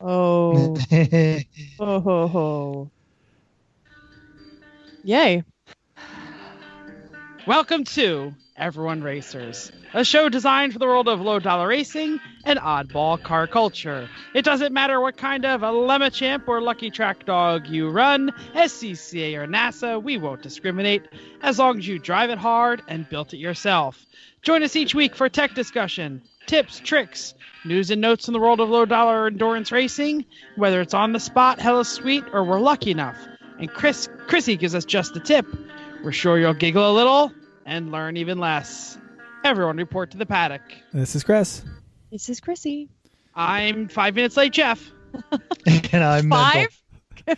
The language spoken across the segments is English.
Oh. Oh ho ho. Yay. Welcome to Everyone Racers, a show designed for the world of low-dollar racing and oddball car culture. It doesn't matter what kind of a Lemma Champ or Lucky Track Dog you run, SCCA or NASA, we won't discriminate, as long as you drive it hard and built it yourself. Join us each week for tech discussion, tips, tricks, news and notes in the world of low-dollar endurance racing, whether it's on the spot, hella sweet, or we're lucky enough. And Chrissy gives us just a tip. We're sure you'll giggle a little and learn even less. Everyone report to the paddock. This is Chris. This is Chrissy. I'm 5 minutes late, Jeff. And I'm Five?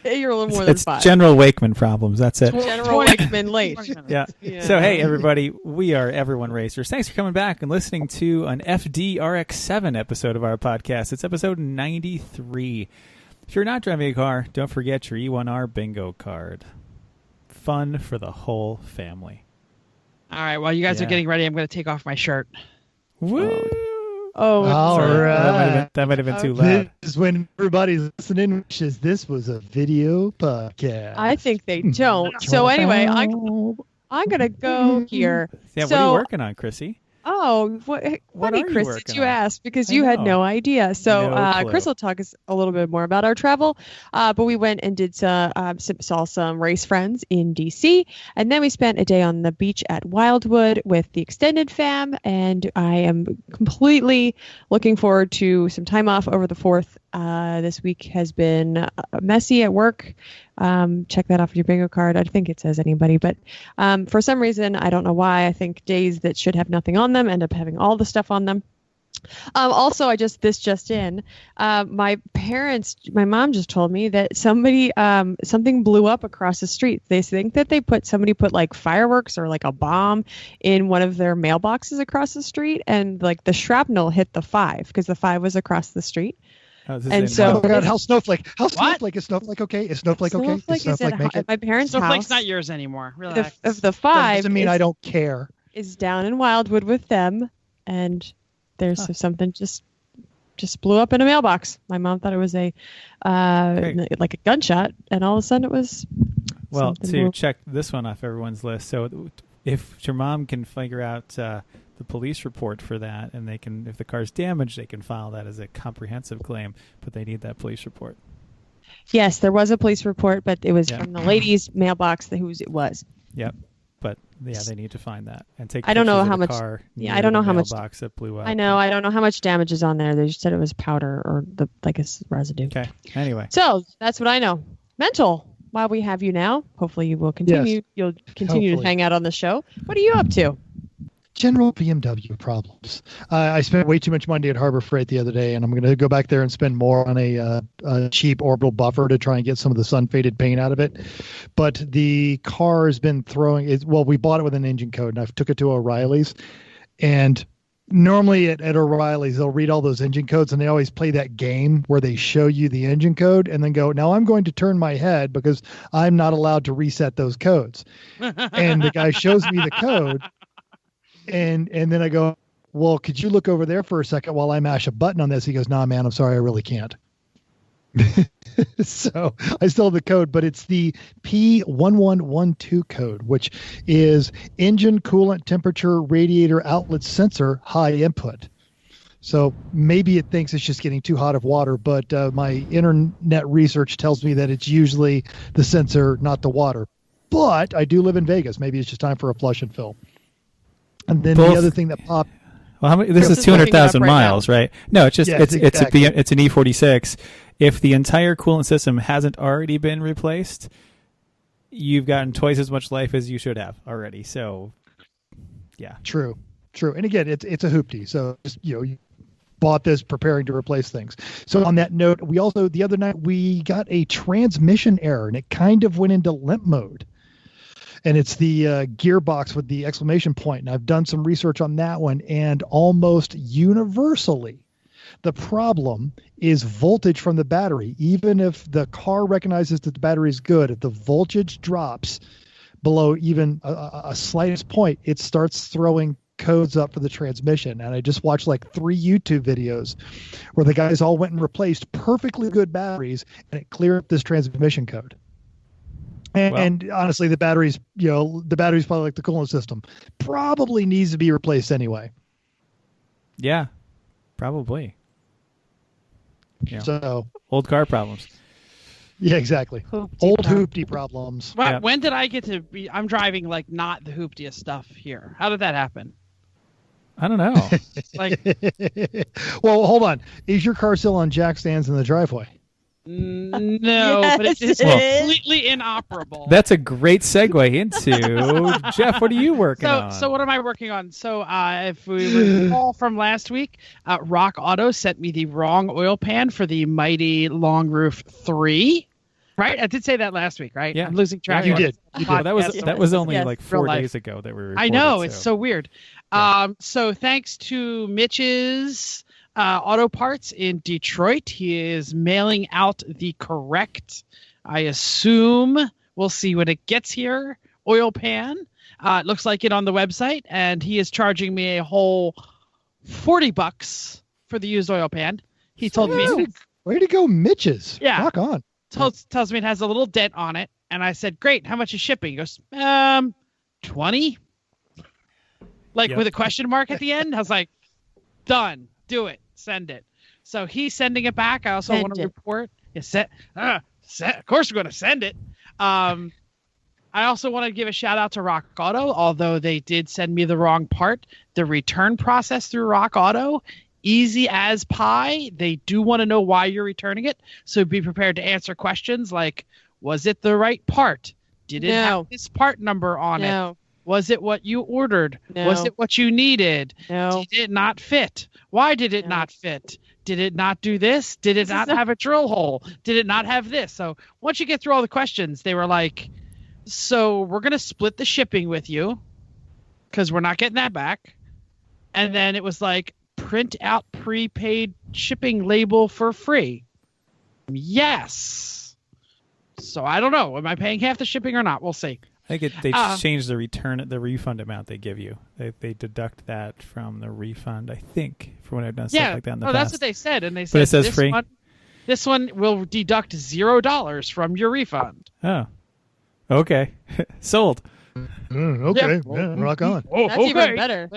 You're a little more than It's five. General Wakeman problems. That's it. General Wakeman late. Yeah. So, hey, everybody, we are Everyone Racers. Thanks for coming back and listening to an FD RXY episode of our podcast. It's episode 93. If you're not driving a car, don't forget your E1R bingo card. Fun for the whole family. All right, while you guys are getting ready, I'm going to take off my shirt. Woo! Oh, all Sorry, right. That might have been too loud. This is when everybody's listening, wishes this was a video podcast. I think they don't. So anyway, I'm gonna go here. Yeah, what are you working on, Chrissy? Oh, What funny, are you Chris, working did you on? ask? Because I you had know. no idea. So No clue. Chris will talk us a little bit more about our travel. But we went and saw some race friends in D.C. And then we spent a day on the beach at Wildwood with the extended fam. And I am completely looking forward to some time off over the 4th. This week has been messy at work. Check that off your bingo card. I think it says anybody, but for some reason, I don't know why, I think days that should have nothing on them end up having all the stuff on them. Also, my mom just told me that something blew up across the street. They think that somebody put like fireworks or like a bomb in one of their mailboxes across the street, and like the shrapnel hit the 5 because the 5 was across the street. Oh, this is And in so- Oh Wildwood. my God, how Snowflake What? is Snowflake okay? Is Snowflake okay? Snowflake Does Snowflake make it? at my parents' Snowflake's house. not yours anymore. The, Relax. of the That 5 doesn't mean is, I don't care. is down in Wildwood with them, and there's something just blew up in a mailbox. My mom thought it was like a gunshot, and all of a sudden it was. Well, something to blew- check this one off everyone's list. So if your mom can figure out the police report for that, and if the car's damaged, they can file that as a comprehensive claim, but they need that police report. Yes, there was a police report, but it was Yeah. from the lady's mailbox whose it was. Yep. But yeah, they need to find that and take. I don't know pictures of how the much- car yeah, I near don't know the how much- mailbox that blew up. I know. I don't know how much damage is on there. They just said it was powder or residue. Okay. Anyway, So that's what I know. Mental. While we have you now, hopefully you will continue. Yes. You'll continue Hopefully. to hang out on the show. What are you up to? General BMW problems. I spent way too much money at Harbor Freight the other day, and I'm going to go back there and spend more on a cheap orbital buffer to try and get some of the sun-faded paint out of it. But the car has been throwing it. Well, we bought it with an engine code, and I took it to O'Reilly's. And normally at O'Reilly's, they'll read all those engine codes, and they always play that game where they show you the engine code and then go, now I'm going to turn my head because I'm not allowed to reset those codes. And the guy shows me the code. And then I go, well, could you look over there for a second while I mash a button on this? He goes, nah, man, I'm sorry, I really can't. So I still have the code, but it's the P1112 code, which is engine coolant temperature radiator outlet sensor high input. So maybe it thinks it's just getting too hot of water, but my internet research tells me that it's usually the sensor, not the water. But I do live in Vegas. Maybe it's just time for a flush and fill. And then Both- the other thing that popped. well, how many, this Chris is is looking it up 200,000 right miles, right? No, it's just Yes, it's exactly. it's an E46. If the entire coolant system hasn't already been replaced, you've gotten twice as much life as you should have already. So, yeah. True. And again, it's a hoopty. So just, you bought this preparing to replace things. So on that note, we also the other night we got a transmission error, and it kind of went into limp mode. And it's the gearbox with the exclamation point. And I've done some research on that one, and almost universally, the problem is voltage from the battery. Even if the car recognizes that the battery is good, if the voltage drops below even a slightest point, it starts throwing codes up for the transmission. And I just watched like 3 YouTube videos where the guys all went and replaced perfectly good batteries, and it cleared up this transmission code. And honestly, the battery's probably like the coolant system. Probably needs to be replaced anyway. Yeah, probably. Yeah. So old car problems. Yeah, exactly. Hoopty problems. Well, when did I get to be? I'm driving like not the hooptiest stuff here. How did that happen? I don't know. Like, well, hold on. Is your car still on jack stands in the driveway? No, Yes, but it is it is. completely inoperable. That's a great segue into Jeff. What are you working on? So what am I working on? So if we recall from last week, Rock Auto sent me the wrong oil pan for the Mighty Long Roof 3. Right? I did say that last week, right? Yeah. I'm losing track. You of did. Well, that was only Yes. like 4 Real days ago that we recorded. I know, it's so weird. Yeah. So thanks to Mitch's Auto Parts in Detroit, he is mailing out the correct, I assume, we'll see when it gets here, oil pan. It looks like it on the website, and he is charging me a whole $40 for the used oil pan. He told me, Way to go, Mitch's. Yeah. Rock on. tells me it has a little dent on it, and I said, great, how much is shipping? He goes, 20? Like Yep. with a question mark at the end. I was like, done, do it, send it. So he's sending it back. I also want to report. Of course we're going to send it. I also want to give a shout out to Rock Auto, although they did send me the wrong part. The return process through Rock Auto, easy as pie. They do want to know why you're returning it. So be prepared to answer questions like, was it the right part? Did it have this part number on it? Was it what you ordered? No. Was it what you needed? No. Did it not fit? Why did it not fit? Did it not do this? Did it not have a drill hole? Did it not have this? So once you get through all the questions, they were like, so we're going to split the shipping with you because we're not getting that back. And then it was like, print out prepaid shipping label for free. Yes. So I don't know. Am I paying half the shipping or not? We'll see. I think they changed the refund amount they give you. They deduct that from the refund, I think, for when I've done stuff like that in the past. That's what they said. And they said, but it says free. This one will deduct $0 from your refund. Oh, okay. Sold. Okay, rock on. That's even better.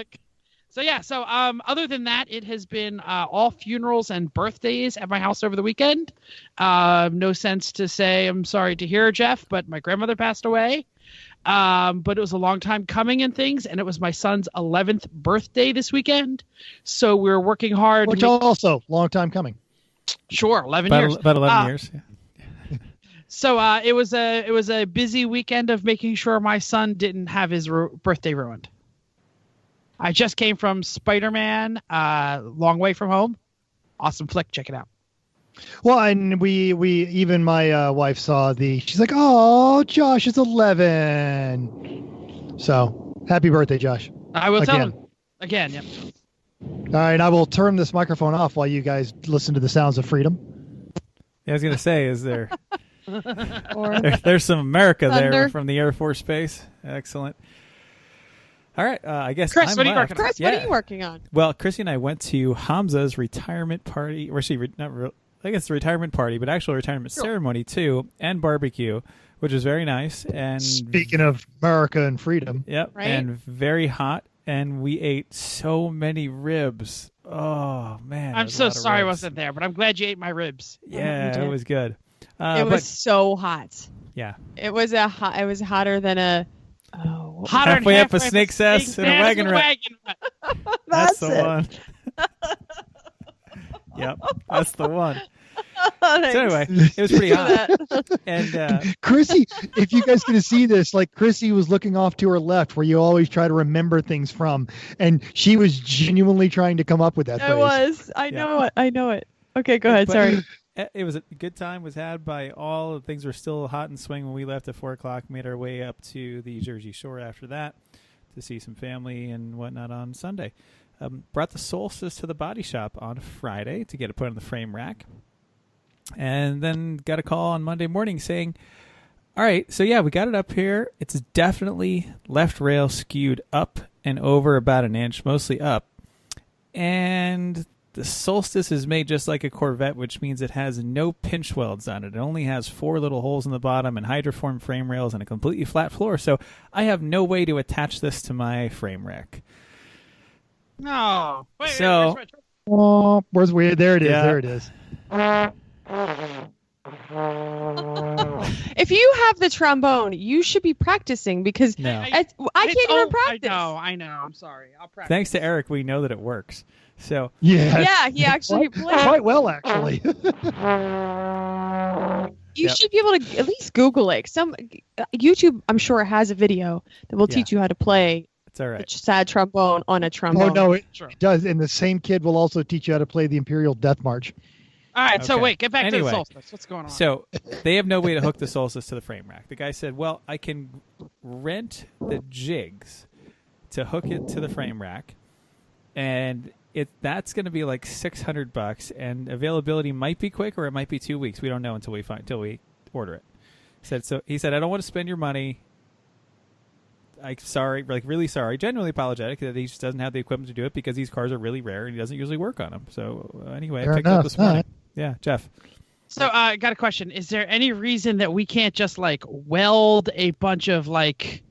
So other than that, it has been all funerals and birthdays at my house over the weekend. No sense to say I'm sorry to hear, Jeff, but my grandmother passed away. But it was a long time coming and things, and it was my son's 11th birthday this weekend. So we were working hard. Which also long time coming. Sure, 11 years. About 11 years. Yeah. So it was a busy weekend of making sure my son didn't have his birthday ruined. I just came from Spider-Man, Long Way From Home. Awesome flick. Check it out. Well, and we even my wife saw she's like, oh, Josh is 11. So happy birthday, Josh. I will tell him. Again, yep. All right, I will turn this microphone off while you guys listen to the sounds of freedom. Yeah, I was going to say, is there... there's some America Thunder. there from the Air Force Base. Excellent. All right, I guess Chris, I'm what are you left. working on? Chris, what are you working on? Well, Chrissy and I went to Hamza's retirement party, or I guess the retirement party, but actual retirement ceremony too, and barbecue, which was very nice. And speaking of America and freedom, yep, right? And very hot, and we ate so many ribs. Oh man, I'm so sorry I wasn't there, but I'm glad you ate my ribs. Yeah, it was good. It was so hot. Yeah, it was hotter than a. Oh, halfway up a snake's ass in a wagon rut. That's the one. Yep, that's the one. So anyway, it was pretty hot. And Chrissy, if you guys can see this, like Chrissy was looking off to her left, where you always try to remember things from, and she was genuinely trying to come up with that phrase. I was. I know it. I know it. Okay, go ahead. Sorry. It was a good time was had by all. Things were still hot and swing when we left at 4:00. Made our way up to the Jersey Shore after that to see some family and whatnot on Sunday. Brought the Solstice to the body shop on Friday to get it put on the frame rack. And then got a call on Monday morning saying, All right, so yeah, we got it up here. It's definitely left rail skewed up and over about an inch, mostly up. And the Solstice is made just like a Corvette, which means it has no pinch welds on it. It only has 4 little holes in the bottom and hydroform frame rails and a completely flat floor. So I have no way to attach this to my frame rack. No. Wait, So- wait. Oh, where's weird? There it is. Yeah. There it is. If you have the trombone, you should be practicing because No. I can't even practice. I know. I'm sorry. I'll practice. Thanks to Eric, we know that it works. So Yeah. Yeah, he actually played. Quite well, actually. You Yep. should be able to at least Google it. Some YouTube, I'm sure, has a video that will Yeah. teach you how to play it's all a right. sad trombone on a trombone. Oh, no, it Sure. does. And the same kid will also teach you how to play the Imperial Death March. All right. So Okay. wait, get back to Anyway. the Solstice. What's going on? So they have no way to hook the Solstice to the frame rack. The guy said, well, I can rent the jigs to hook it to the frame rack, and that's going to be like $600, and availability might be quick or it might be 2 weeks. We don't know until we order it. He said, I don't want to spend your money. I'm sorry, like really sorry, genuinely apologetic that he just doesn't have the equipment to do it because these cars are really rare and he doesn't usually work on them. So anyway, Fair I picked up enough. this morning. All right. Yeah, Jeff. So I got a question. Is there any reason that we can't just like weld a bunch of like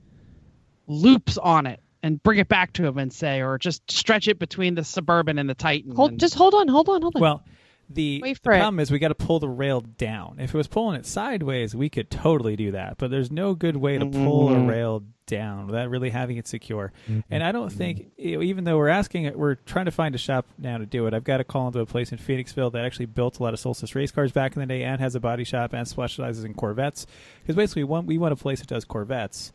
loops on it and bring it back to him and say, or just stretch it between the Suburban and the Titan? Hold on. Well, the Wait for it. problem is we got to pull the rail down. If it was pulling it sideways, we could totally do that. But there's no good way to pull a rail down without really having it secure. And I don't think, even though we're trying to find a shop now to do it. I've got to call into a place in Phoenixville that actually built a lot of Solstice race cars back in the day and has a body shop and specializes in Corvettes. Because basically we want a place that does Corvettes,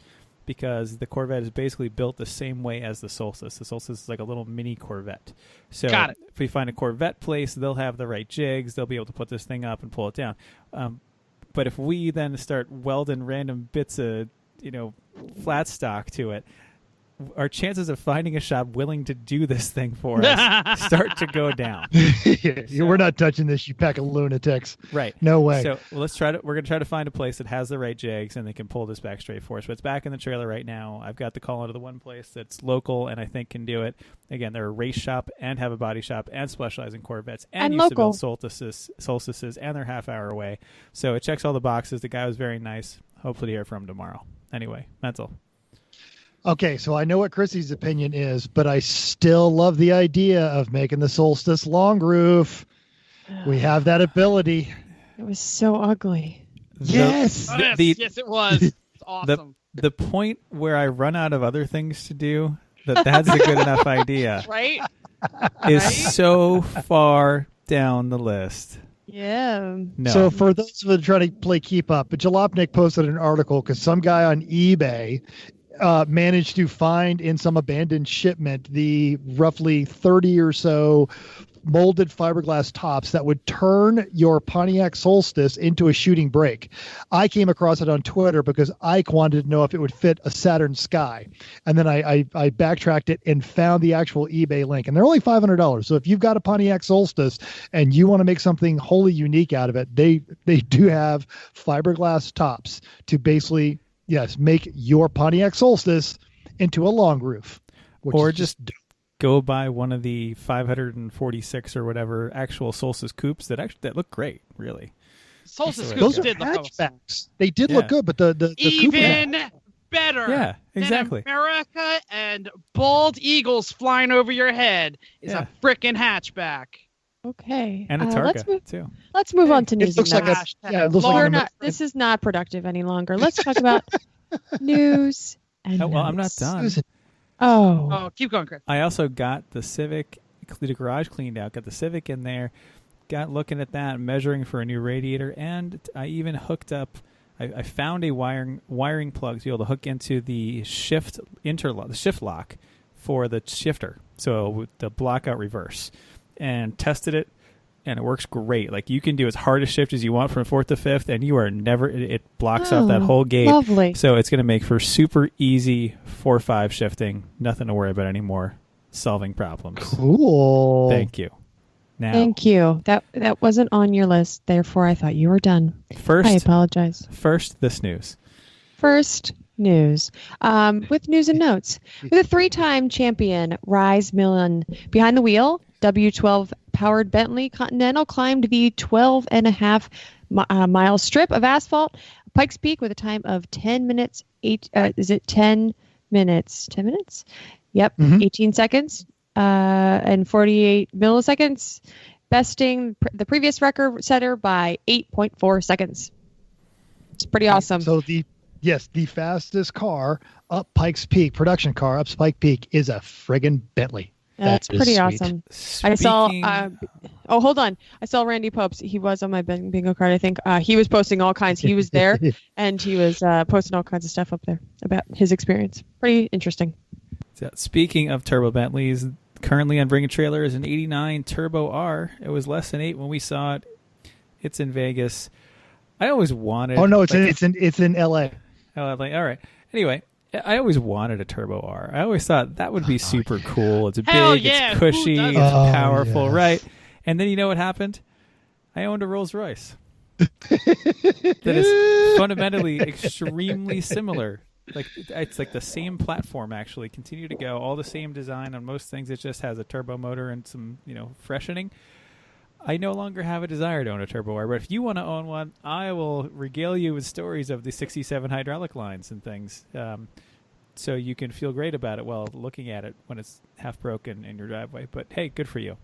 because the Corvette is basically built the same way as the Solstice. The Solstice is like a little mini Corvette. So Got it. if we find a Corvette place, they'll have the right jigs. They'll be able to put this thing up and pull it down. But if we then start welding random bits of, flat stock to it, our chances of finding a shop willing to do this thing for us start to go down. We're not touching this, you pack of lunatics. Right. No way. So we're going to try to find a place that has the right jigs and they can pull this back straight for us. But it's back in the trailer right now. I've got the call into the one place that's local and I think can do it. Again, they're a race shop and have a body shop and specialize in Corvettes and used local. to build Solstices, and they're half hour away. So it checks all the boxes. The guy was very nice. Hopefully to hear from him tomorrow. Anyway, Mental. Okay, so I know what Chrissy's opinion is, but I still love the idea of making the Solstice long roof. We have that ability. It was so ugly. Yes. Yes, it was. It's awesome. The point where I run out of other things to do, that's a good enough idea, Right? is so far down the list. Yeah. No. So for those of us trying to play keep up, Jalopnik posted an article because some guy on eBay managed to find in some abandoned shipment the roughly 30 or so molded fiberglass tops that would turn your Pontiac Solstice into a shooting brake. I came across it on Twitter because Ike wanted to know if it would fit a Saturn Sky. And then I backtracked it and found the actual eBay link. And they're only $500. So if you've got a Pontiac Solstice and you want to make something wholly unique out of it, they do have fiberglass tops to basically, yes, make your Pontiac Solstice into a long roof. Or just go buy one of the 546 or whatever actual Solstice coupes that look great, really. Solstice Those Coupes are did look awesome. hatchbacks. They did look good, but the coupe Even better. Yeah, exactly. Than America and bald eagles flying over your head is Yeah. a frickin' hatchback. Okay. And a let's Targa, too. let's move on to it news. looks and like notes. it looks like We're an not. This is not productive any longer. Let's talk about news and Oh, well, I'm not notes. done. Oh. Oh, keep going, Chris. I also got the Civic, the garage cleaned out, got the Civic in there, got looking at that, measuring for a new radiator, and I even hooked up, I found a wiring plug to be able to hook into the shift lock for the shifter, so the blockout reverse, and tested it, and it works great. Like, you can do as hard a shift as you want from 4th to 5th, and you are never, it blocks off that whole gate. Lovely. So it's going to make for super easy 4-5 shifting. Nothing to worry about anymore. Solving problems. Cool. Thank you. Now, Thank you. That wasn't on your list, therefore I thought you were done. I apologize. First, this news. First news. With news and notes. With a 3-time champion, Rise Millen, behind the wheel, W12 powered Bentley Continental climbed the 12.5 mile strip of asphalt, Pikes Peak, with a time of 10 minutes. 10 minutes? 10 minutes? Yep. 18 seconds and 48 milliseconds, besting the previous record setter by 8.4 seconds. It's pretty awesome. So the fastest car up Pikes Peak, production car up Pikes Peak, is a friggin' Bentley. That's pretty sweet. awesome. I saw. Hold on. I saw Randy Popes. He was on my bingo card, I think. He was posting all kinds. He was there, and he was posting all kinds of stuff up there about his experience. Pretty interesting. So, speaking of turbo Bentleys, currently on Bring a Trailer is an '89 Turbo R. It was less than 8 when we saw it. It's in Vegas. I always wanted. Oh no, it's in L.A. Oh, all right. Anyway. I always wanted a Turbo R. I always thought that would be super cool. It's big, it's cushy, it's powerful, yes. Right? And then you know what happened? I owned a Rolls Royce that is fundamentally extremely similar. Like it's like the same platform, actually. Continue to go, all the same design on most things. It just has a turbo motor and some, freshening. I no longer have a desire to own a Turbo R, but if you want to own one, I will regale you with stories of the 67 hydraulic lines and things, so you can feel great about it while looking at it when it's half broken in your driveway. But hey, good for you.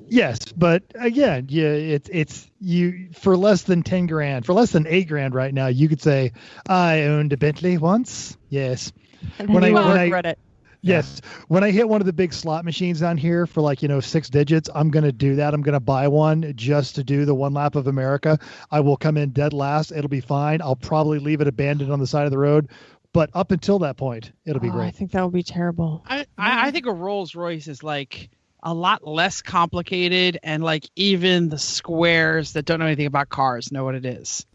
Yes, but again, it's you for less than $10,000, for less than $8,000 right now. You could say, I owned a Bentley once. Yes, and then you regret it. Yes. When I hit one of the big slot machines down here for 6 digits, I'm going to do that. I'm going to buy one just to do the one lap of America. I will come in dead last. It'll be fine. I'll probably leave it abandoned on the side of the road. But up until that point, it'll be great. I think that would be terrible. I think a Rolls Royce is a lot less complicated, and even the squares that don't know anything about cars know what it is.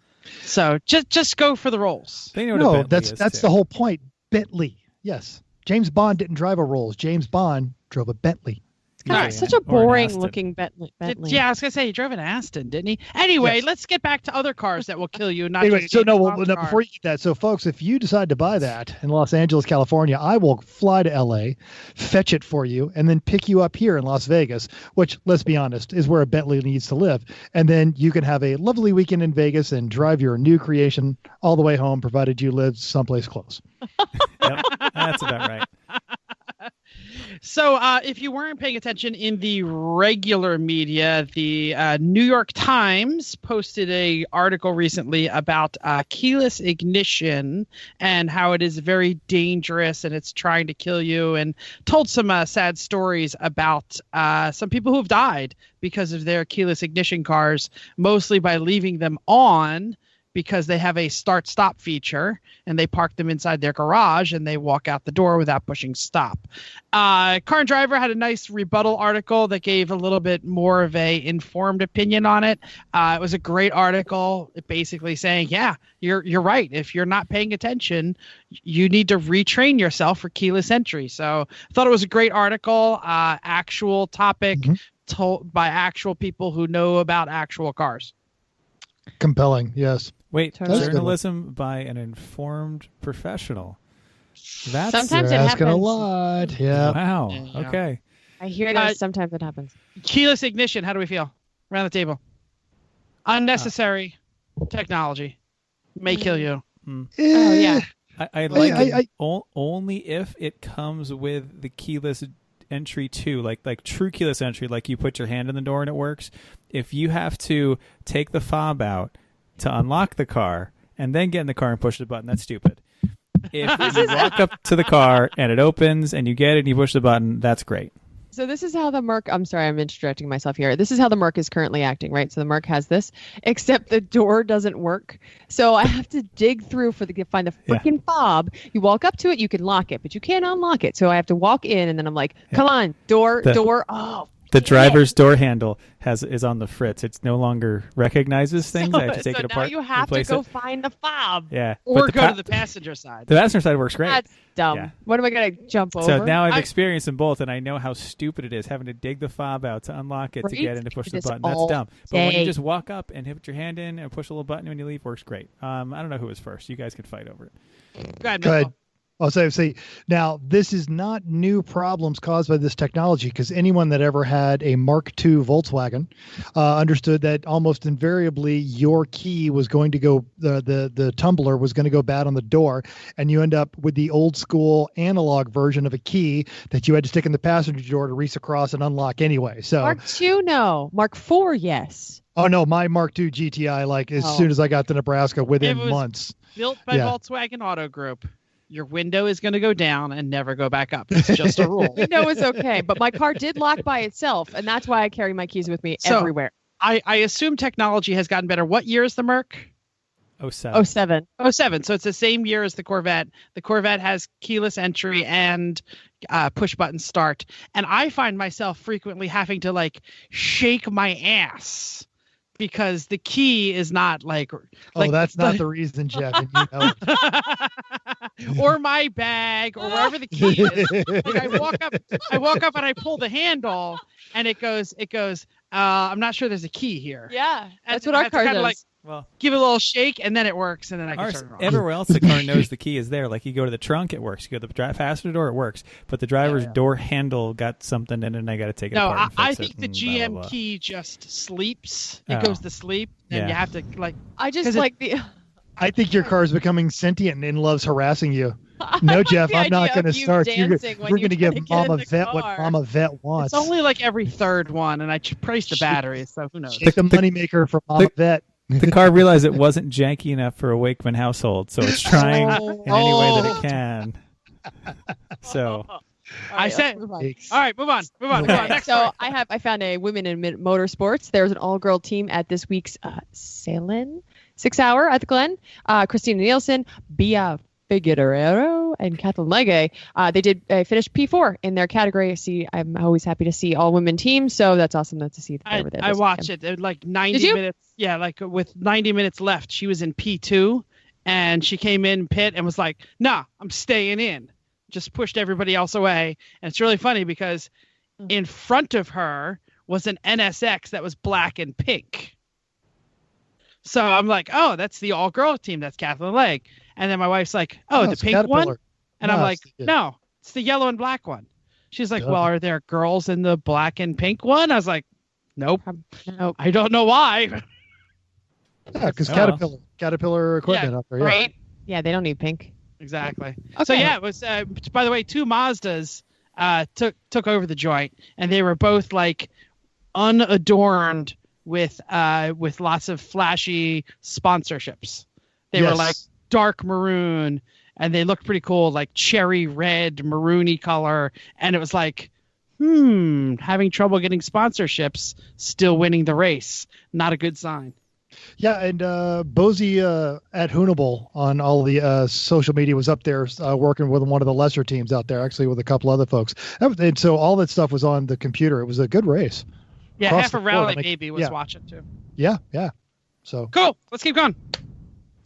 So just go for the Rolls. They know what a Bentley is, that's the whole point. Bentley. Yes. James Bond didn't drive a Rolls. James Bond drove a Bentley. It's kind of such a boring looking Bentley. Yeah, I was gonna say he drove an Aston, didn't he? Anyway, let's get back to other cars that will kill you. Not anyway, just so before you get that, so folks, if you decide to buy that in Los Angeles, California, I will fly to LA, fetch it for you, and then pick you up here in Las Vegas, which, let's be honest, is where a Bentley needs to live. And then you can have a lovely weekend in Vegas and drive your new creation all the way home, provided you live someplace close. Yep, that's about right. So if you weren't paying attention in the regular media, the New York Times posted an article recently about keyless ignition and how it is very dangerous and it's trying to kill you, and told some sad stories about some people who have died because of their keyless ignition cars, mostly by leaving them on because they have a start-stop feature and they park them inside their garage and they walk out the door without pushing stop. Car and Driver had a nice rebuttal article that gave a little bit more of a informed opinion on it. It was a great article, basically saying, yeah, you're right. If you're not paying attention, you need to retrain yourself for keyless entry. So I thought it was a great article, actual topic told by actual people who know about actual cars. Compelling, yes. Wait, journalism by an informed professional. That's sometimes it happens a lot. Yeah. Wow. Okay. I hear that sometimes it happens. Keyless ignition. How do we feel? Around the table. Unnecessary technology may kill you. Oh yeah. I like it only if it comes with the keyless entry too, like true keyless entry, like you put your hand in the door and it works. If you have to take the fob out to unlock the car and then get in the car and push the button, that's stupid. If you walk up to the car and it opens and you get it and you push the button, that's great. So this is how the Merc, I'm sorry, I'm interjecting myself here. This is how the Merc is currently acting, right? So the Merc has this, except the door doesn't work. So I have to dig through find the freaking fob. You walk up to it, you can lock it, but you can't unlock it. So I have to walk in and then I'm like, come on, door. Oh, The driver's door handle is on the fritz. It's no longer recognizes things. I have to take it apart. So now you have to go find the fob. Yeah. Or go to the passenger side. The passenger side works great. That's dumb. Yeah. What am I going to jump over? So now I've experienced them both, and I know how stupid it is having to dig the fob out to unlock it to get in to push the button. That's dumb. But when you just walk up and put your hand in and push a little button when you leave, works great. I don't know who was first. You guys could fight over it. Go ahead. I'll say, now this is not new problems caused by this technology, because anyone that ever had a Mark II Volkswagen understood that almost invariably your key was going to go, the tumbler was going to go bad on the door, and you end up with the old school analog version of a key that you had to stick in the passenger door to reach across and unlock anyway. So Mark II, no. Mark IV, yes. Oh no, my Mark II GTI, as soon as I got to Nebraska, within months. Built by Volkswagen Auto Group. Your window is going to go down and never go back up. It's just a rule. Window is okay, but my car did lock by itself, and that's why I carry my keys with me everywhere. I assume technology has gotten better. What year is the Merc? 07. 07. So it's the same year as the Corvette. The Corvette has keyless entry and push button start. And I find myself frequently having to shake my ass, because the key is not that's not the reason, Jeff. And you know. Or my bag, or wherever the key is. I walk up and I pull the handle, and it goes. I'm not sure there's a key here. Yeah, that's what our car does. Give it a little shake, and then it works, and then I can turn it on. Everywhere else, the car knows the key is there. Like you go to the trunk, it works. You go to the passenger door, it works. But the driver's door handle got something in it, and I got to take it apart. No, I think the GM key just sleeps. It goes to sleep, and you have to I just like the. I think your car is becoming sentient and loves harassing you. No, Jeff, I'm not going to start. You're going to give Mama Vet what Mama Vet wants. It's only every third one, and I priced the battery, so who knows? Take the moneymaker for Mama Vet. The car realized it wasn't janky enough for a Wakeman household, so it's trying in any way that it can. So, I said, all right, move on. Next so I found a women in motorsports. There's an all-girl team at this week's Salem 6 Hour at the Glen. Christina Nielsen, Bia Figueroa, and Kathleen Legge. They did finish P4 in their category. I'm always happy to see all women teams, so that's awesome to see. I watched it. It was 90 minutes. Yeah, with 90 minutes left, she was in P2, and she came in pit and was like, "Nah, I'm staying in." Just pushed everybody else away, and it's really funny because in front of her was an NSX that was black and pink. So I'm like, "Oh, that's the all-girl team. That's Kathleen Legge." And then my wife's like, "Oh, the pink one?" And I'm like, "No, it's the yellow and black one." She's like, "Well, are there girls in the black and pink one?" I was like, "Nope. I don't know why." Yeah, because Caterpillar equipment up there. Yeah. Right. Yeah, they don't need pink. Exactly. Okay. So yeah, it was. By the way, two Mazdas took over the joint, and they were both unadorned with lots of flashy sponsorships. They were dark maroon, and they looked pretty cool, cherry red, maroony color. And it was having trouble getting sponsorships, still winning the race. Not a good sign. Yeah, and Bozy at Hoonable on all the social media was up there working with one of the lesser teams out there, actually with a couple other folks. And so all that stuff was on the computer. It was a good race. Yeah, half a rally baby was watching too. Yeah. So cool. Let's keep going.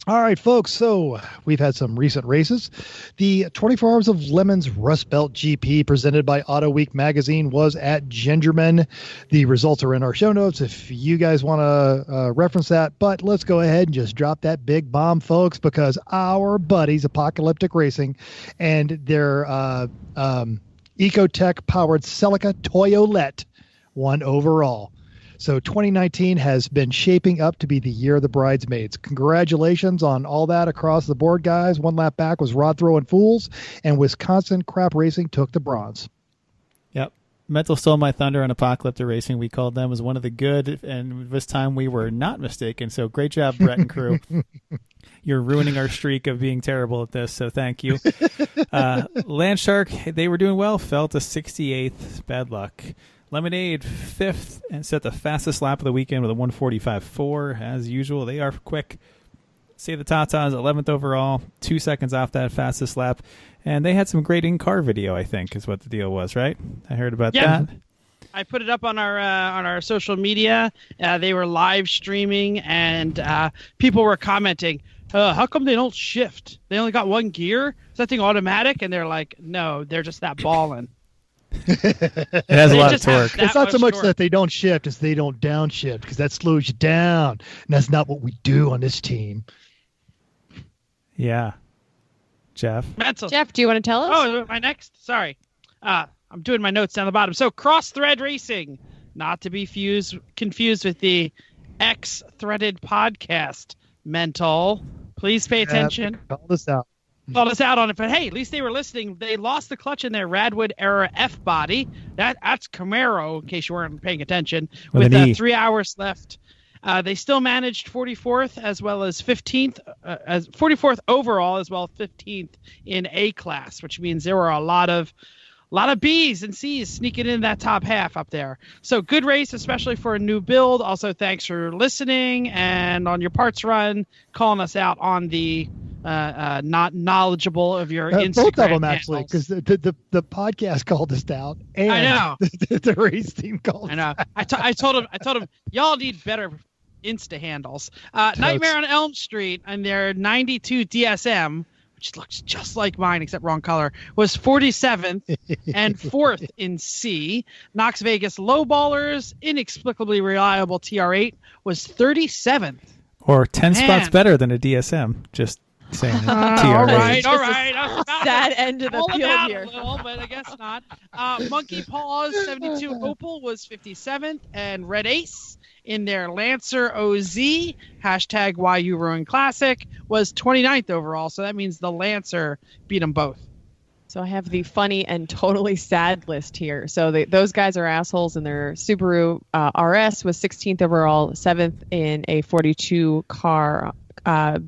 All right, folks. So we've had some recent races. The 24 Hours of Lemons Rust Belt GP presented by Auto Week magazine was at Gingerman. The results are in our show notes if you guys want to reference that. But let's go ahead and just drop that big bomb, folks, because our buddies, Apocalyptic Racing, and their Ecotech powered Celica Toyolette won overall. So 2019 has been shaping up to be the year of the bridesmaids. Congratulations on all that across the board, guys. One lap back was Rod Throwing Fools, and Wisconsin Crap Racing took the bronze. Yep. Mental Stole My Thunder on Apocalyptic Racing, we called them, as one of the good, and this time we were not mistaken. So great job, Brett and crew. You're ruining our streak of being terrible at this, so thank you. Landshark, they were doing well, fell to 68th. Bad luck. Lemonade 5th and set the fastest lap of the weekend with a 1:45.4. As usual, they are quick. Save the Tatas 11th overall, 2 seconds off that fastest lap. And they had some great in-car video, I think, is what the deal was, right? I heard about that. I put it up on our social media. They were live streaming, and people were commenting, how come they don't shift? They only got one gear? Is that thing automatic? And they're like, no, they're just that ballin'. It has a lot of torque. It's not so much torque. that they don't shift as they don't downshift, because that slows you down. And that's not what we do on this team. Yeah. Jeff? Mental. Jeff, do you want to tell us? Oh, my next? Sorry. I'm doing my notes down the bottom. So cross-thread racing, not to be confused with the X-threaded podcast. Mental. Please pay attention. Call this out. Called us out on it, but hey, at least they were listening. They lost the clutch in their Radwood era F body. That's Camaro, in case you weren't paying attention. With 3 hours left, they still managed 44th as well as 15th, as 44th overall as well as 15th in A class, which means there were a lot of B's and C's sneaking in that top half up there. So good race, especially for a new build. Also, thanks for listening and on your parts run, calling us out on the not knowledgeable of your Instagram both of them actually, handles. because the podcast called us out, and I know the race team called. I know. I told him y'all need better Insta handles. Nightmare on Elm Street and their 92 DSM, which looks just like mine except wrong color, was 47th and 4th in C. Knox Vegas Lowballers, inexplicably reliable TR8, was 37th. Or 10 spots better than a DSM. Just saying. All right. Sad end of the field here. A little, but I guess not. Monkey Paws 72 Opal was 57th, and Red Ace in their Lancer OZ, hashtag YU Ruin Classic, was 29th overall. So that means the Lancer beat them both. So I have the funny and totally sad list here. So those guys are assholes, and their Subaru RS was 16th overall, 7th in a 42 car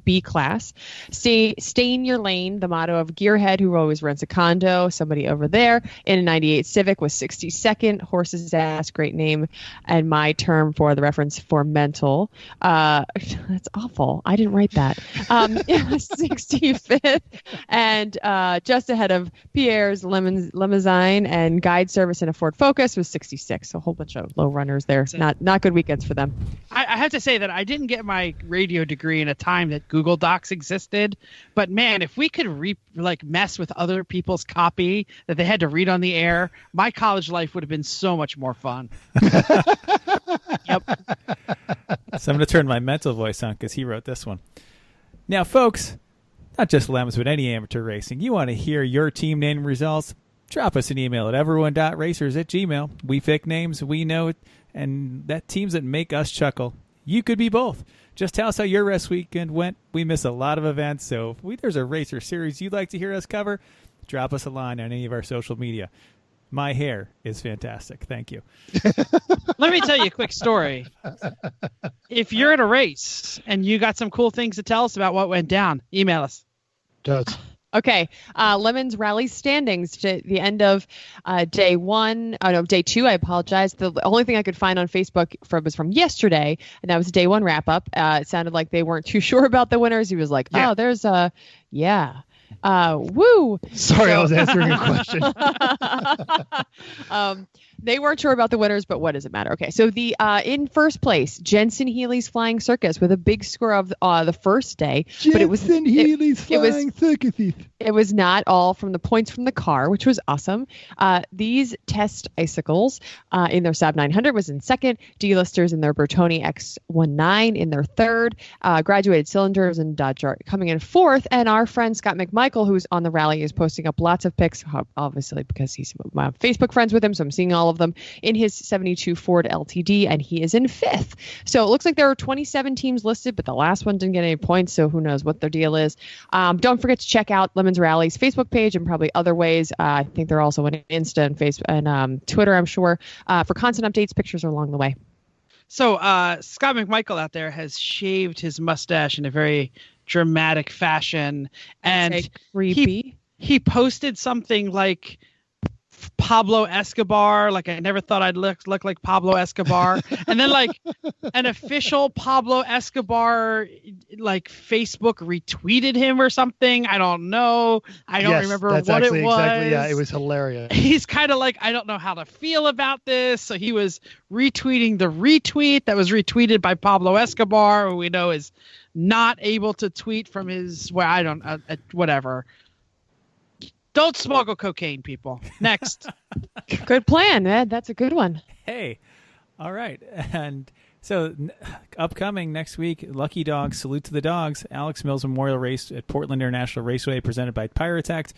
B class. Stay in your lane, the motto of Gearhead, who always rents a condo. Somebody over there in a 98 Civic was 62nd. Horse's ass, great name, and my term for the reference for mental. That's awful. I didn't write that. 65th, and just ahead of Pierre's Limousine and Guide Service in a Ford Focus was 66. So a whole bunch of low runners there. Not good weekends for them. I have to say that I didn't get my radio degree in a time that Google Docs existed, but man, if we could mess with other people's copy that they had to read on the air, my college life would have been so much more fun. Yep. So I'm going to turn my mental voice on because he wrote this one. Now, folks, not just Lems, but any amateur racing, you want to hear your team name results? Drop us an email at everyone.racers@gmail. We pick names, we know it, and that teams that make us chuckle. You could be both. Just tell us how your rest weekend went. We miss a lot of events, so if there's a race or series you'd like to hear us cover, drop us a line on any of our social media. My hair is fantastic. Thank you. Let me tell you a quick story. If you're at a race and you got some cool things to tell us about what went down, email us. Okay, Lemon's rally standings to the end of day two. I apologize. The only thing I could find on Facebook was from yesterday, and that was day one wrap up. It sounded like they weren't too sure about the winners. He was like, "Oh, there's a woo." Sorry, I was answering a question. They weren't sure about the winners, but what does it matter? Okay, so the in first place, Jensen Healy's Flying Circus with a big score of the first day. Jensen Healy's Flying Circus. It was not all from the points from the car, which was awesome. These test icicles in their Saab 900 was in second. D-listers in their Bertoni X19 in their third. Graduated cylinders and Dodge Dart coming in fourth. And our friend Scott McMichael, who's on the rally, is posting up lots of pics, obviously because he's my Facebook friends with him, so I'm seeing all of them, in his 72 Ford LTD, and he is in fifth. So it looks like there are 27 teams listed, but the last one didn't get any points, so who knows what their deal is. Don't forget to check out Lemon's Rally's Facebook page and probably other ways. I think they're also on Insta and Facebook and Twitter, I'm sure, for constant updates, pictures along the way. So Scott McMichael out there has shaved his mustache in a very dramatic fashion, and creepy. He posted something like Pablo Escobar. Like I never thought I'd look like Pablo Escobar. And then like an official Pablo Escobar like Facebook retweeted him or something. I don't know. I don't remember that's what actually it was. Exactly, yeah, it was hilarious. He's kind of like, I don't know how to feel about this. So he was retweeting the retweet that was retweeted by Pablo Escobar, who we know is not able to tweet from his, well, I don't, whatever. Don't smuggle cocaine, people. Next. Good plan, Ed. That's a good one. Hey, all right. And so upcoming next week, Lucky Dogs, Salute to the Dogs, Alex Mills Memorial Race at Portland International Raceway presented by Pyrotect.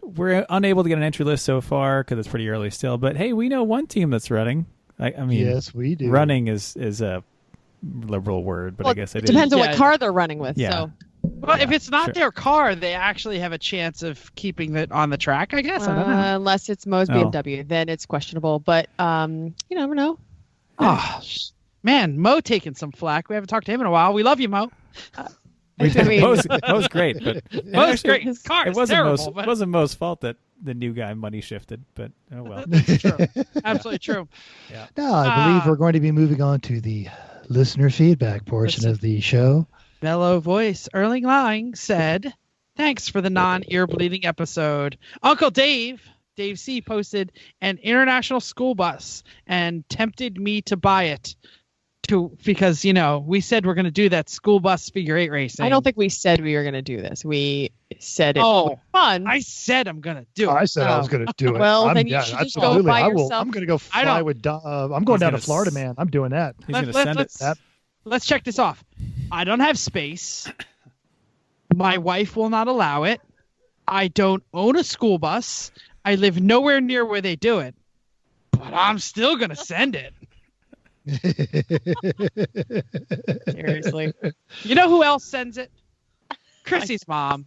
We're unable to get an entry list so far because it's pretty early still. But, hey, we know one team that's running. I mean, yes, we do. Running is a liberal word, but I guess it depends on Yeah. what car they're running with. Yeah. So. Well, if it's not sure. their car, they actually have a chance of keeping it on the track, I guess. I don't know. Unless it's Mo's BMW, then it's questionable. But you never know. Oh, man, Mo taking some flack. We haven't talked to him in a while. We love you, Mo. I mean, Mo's great, but Mo's actually, great. Car it is wasn't terrible, Mo's, but it wasn't Mo's fault that the new guy money shifted, but oh well. that's true. Absolutely true. Now, I believe we're going to be moving on to the listener feedback portion of the show. Mellow voice. Erling Lang said, thanks for the non-ear bleeding episode. Uncle Dave C, posted an international school bus and tempted me to buy it because, you know, we said we're going to do that school bus figure 8 racing. I don't think we said we were going to do this. We said it was fun. I said I'm going to do it. I said I was going to do it. Well, then you should just go by yourself. I'm going to go fly with. I'm going down to Florida, man. I'm doing that. He's going to send it. Let's check this off. I don't have space. My wife will not allow it. I don't own a school bus. I live nowhere near where they do it. But I'm still going to send it. Seriously. You know who else sends it? Chrissy's mom.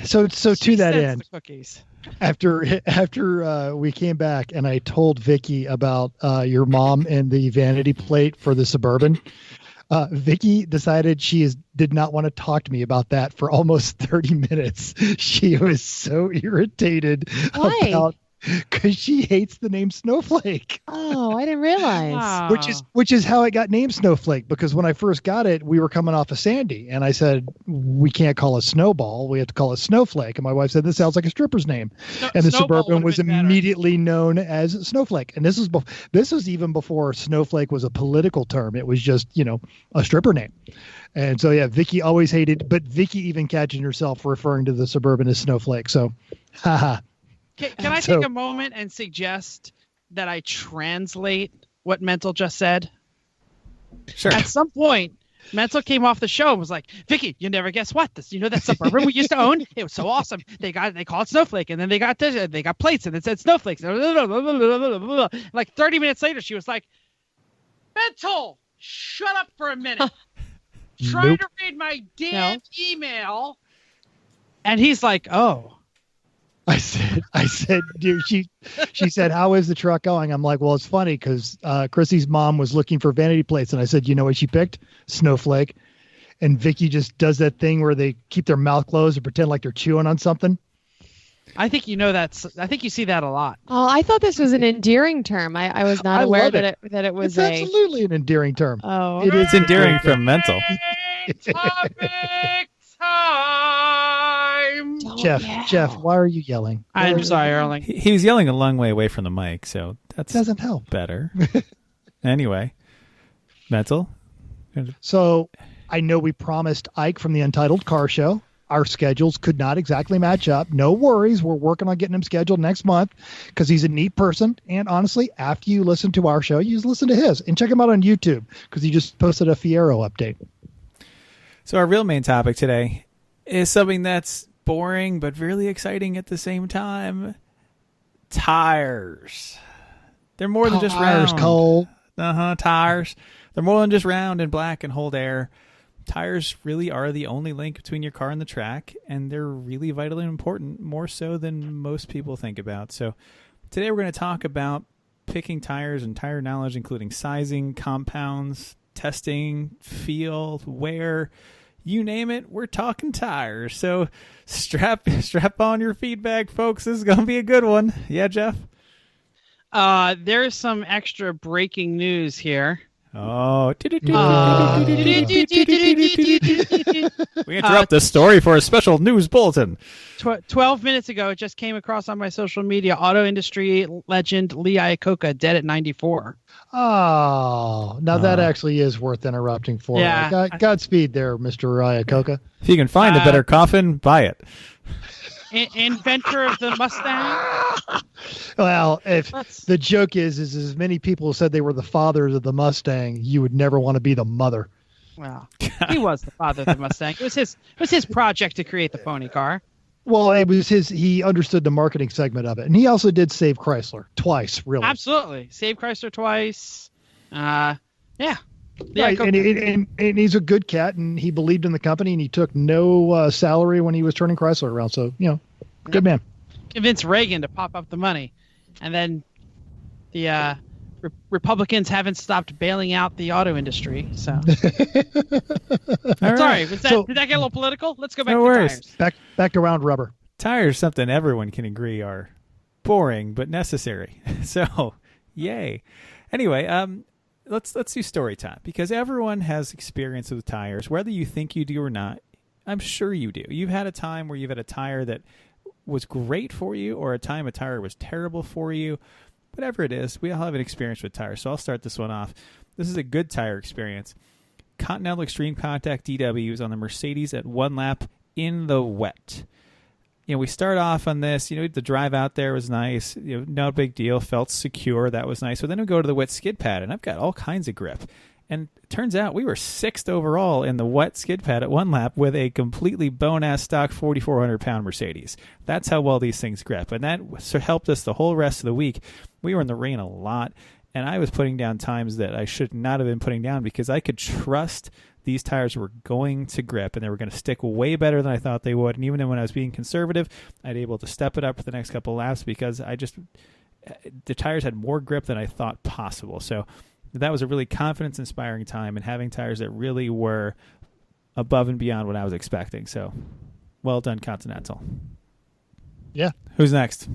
So She to that sends end, the cookies. after we came back and I told Vicky about your mom and the vanity plate for the Suburban, Vicky decided she did not want to talk to me about that for almost 30 minutes. She was so irritated about because she hates the name Snowflake. Oh, I didn't realize. Which is how it got named Snowflake, because when I first got it, we were coming off of Sandy, and I said, we can't call it Snowball, we have to call it Snowflake. And my wife said, this sounds like a stripper's name. And the Suburban was immediately known as Snowflake. And this was even before Snowflake was a political term. It was just, a stripper name. And so, yeah, Vicky always hated, but Vicky even catching herself referring to the Suburban as Snowflake. So, haha. Can I take a moment and suggest that I translate what Mental just said? Sure. At some point, Mental came off the show and was like, Vicky, you never guess what? That Suburban we used to own? It was so awesome. They call it Snowflake, and then they got plates, and it said Snowflakes. Like 30 minutes later, she was like, Mental, shut up for a minute. Trying to read my damn email. And he's like, oh. I said, dude, she said, how is the truck going? I'm like, well, it's funny because Chrissy's mom was looking for vanity plates. And I said, you know what she picked? Snowflake. And Vicky just does that thing where they keep their mouth closed and pretend like they're chewing on something. I think I think you see that a lot. Oh, I thought this was an endearing term. I was not aware that it was it's absolutely an endearing term. Oh, it's endearing from Mental. Topic time. Jeff, why are you yelling? I'm sorry, Erling. He was yelling a long way away from the mic, so that doesn't help. Better. Anyway, Mental. So I know we promised Ike from the Untitled Car Show. Our schedules could not exactly match up. No worries. We're working on getting him scheduled next month because he's a neat person. And honestly, after you listen to our show, you just listen to his and check him out on YouTube because he just posted a Fiero update. So our real main topic today is something that's boring but really exciting at the same time. Tires. They're more than just round. Tires, Cole. Tires. They're more than just round and black and hold air. Tires really are the only link between your car and the track, and they're really vitally important, more so than most people think about. So today we're going to talk about picking tires and tire knowledge, including sizing, compounds, testing, feel, wear, you name it, we're talking tires. So strap on your feet bag, folks. This is going to be a good one. Yeah, Jeff? There's some extra breaking news here. Oh. We interrupt this story for a special news bulletin. 12 minutes ago, it just came across on my social media. Auto industry legend Lee Iacocca dead at 94. Oh, now that actually is worth interrupting for. Yeah. Godspeed there, Mr. Iacocca. If you can find a better coffin, buy it. Inventor of the Mustang. Well, if the joke is as many people said they were the fathers of the Mustang, you would never want to be the mother. Well, he was the father of the Mustang. It was his project to create the pony car. Well, it was his. He understood the marketing segment of it, and he also did save Chrysler twice, really. Absolutely, saved Chrysler twice. Yeah. Right, and he's a good cat, and he believed in the company, and he took no salary when he was turning Chrysler around. So, good man. Convinced Reagan to pop up the money, and then the Republicans haven't stopped bailing out the auto industry. So, sorry, did that get a little political? Let's go back to tires. Back to round rubber. Tires, something everyone can agree are boring but necessary. So, yay. Anyway, let's do story time, because everyone has experience with tires, whether you think you do or not. I'm sure you do. You've had a time where you've had a tire that was great for you, or a time a tire was terrible for you. Whatever it is, we all have an experience with tires. So I'll start this one off. This is a good tire experience. Continental Extreme Contact DWs on the Mercedes at one lap in the wet. We start off on this, the drive out there was nice, no big deal, felt secure, that was nice. But then we go to the wet skid pad, and I've got all kinds of grip. And it turns out we were 6th overall in the wet skid pad at one lap with a completely bone-ass stock 4,400-pound Mercedes. That's how well these things grip. And that helped us the whole rest of the week. We were in the rain a lot, and I was putting down times that I should not have been putting down, because I could trust these tires were going to grip, and they were going to stick way better than I thought they would. And even when I was being conservative, I'd be able to step it up for the next couple of laps, because the tires had more grip than I thought possible. So that was a really confidence-inspiring time, and having tires that really were above and beyond what I was expecting. So well done, Continental. Yeah. Who's next?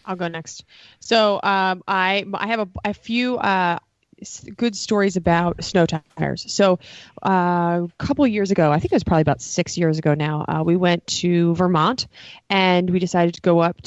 I'll go next. So I have a few good stories about snow tires. So a couple of years ago, I think it was probably about 6 years ago now, we went to Vermont, and we decided to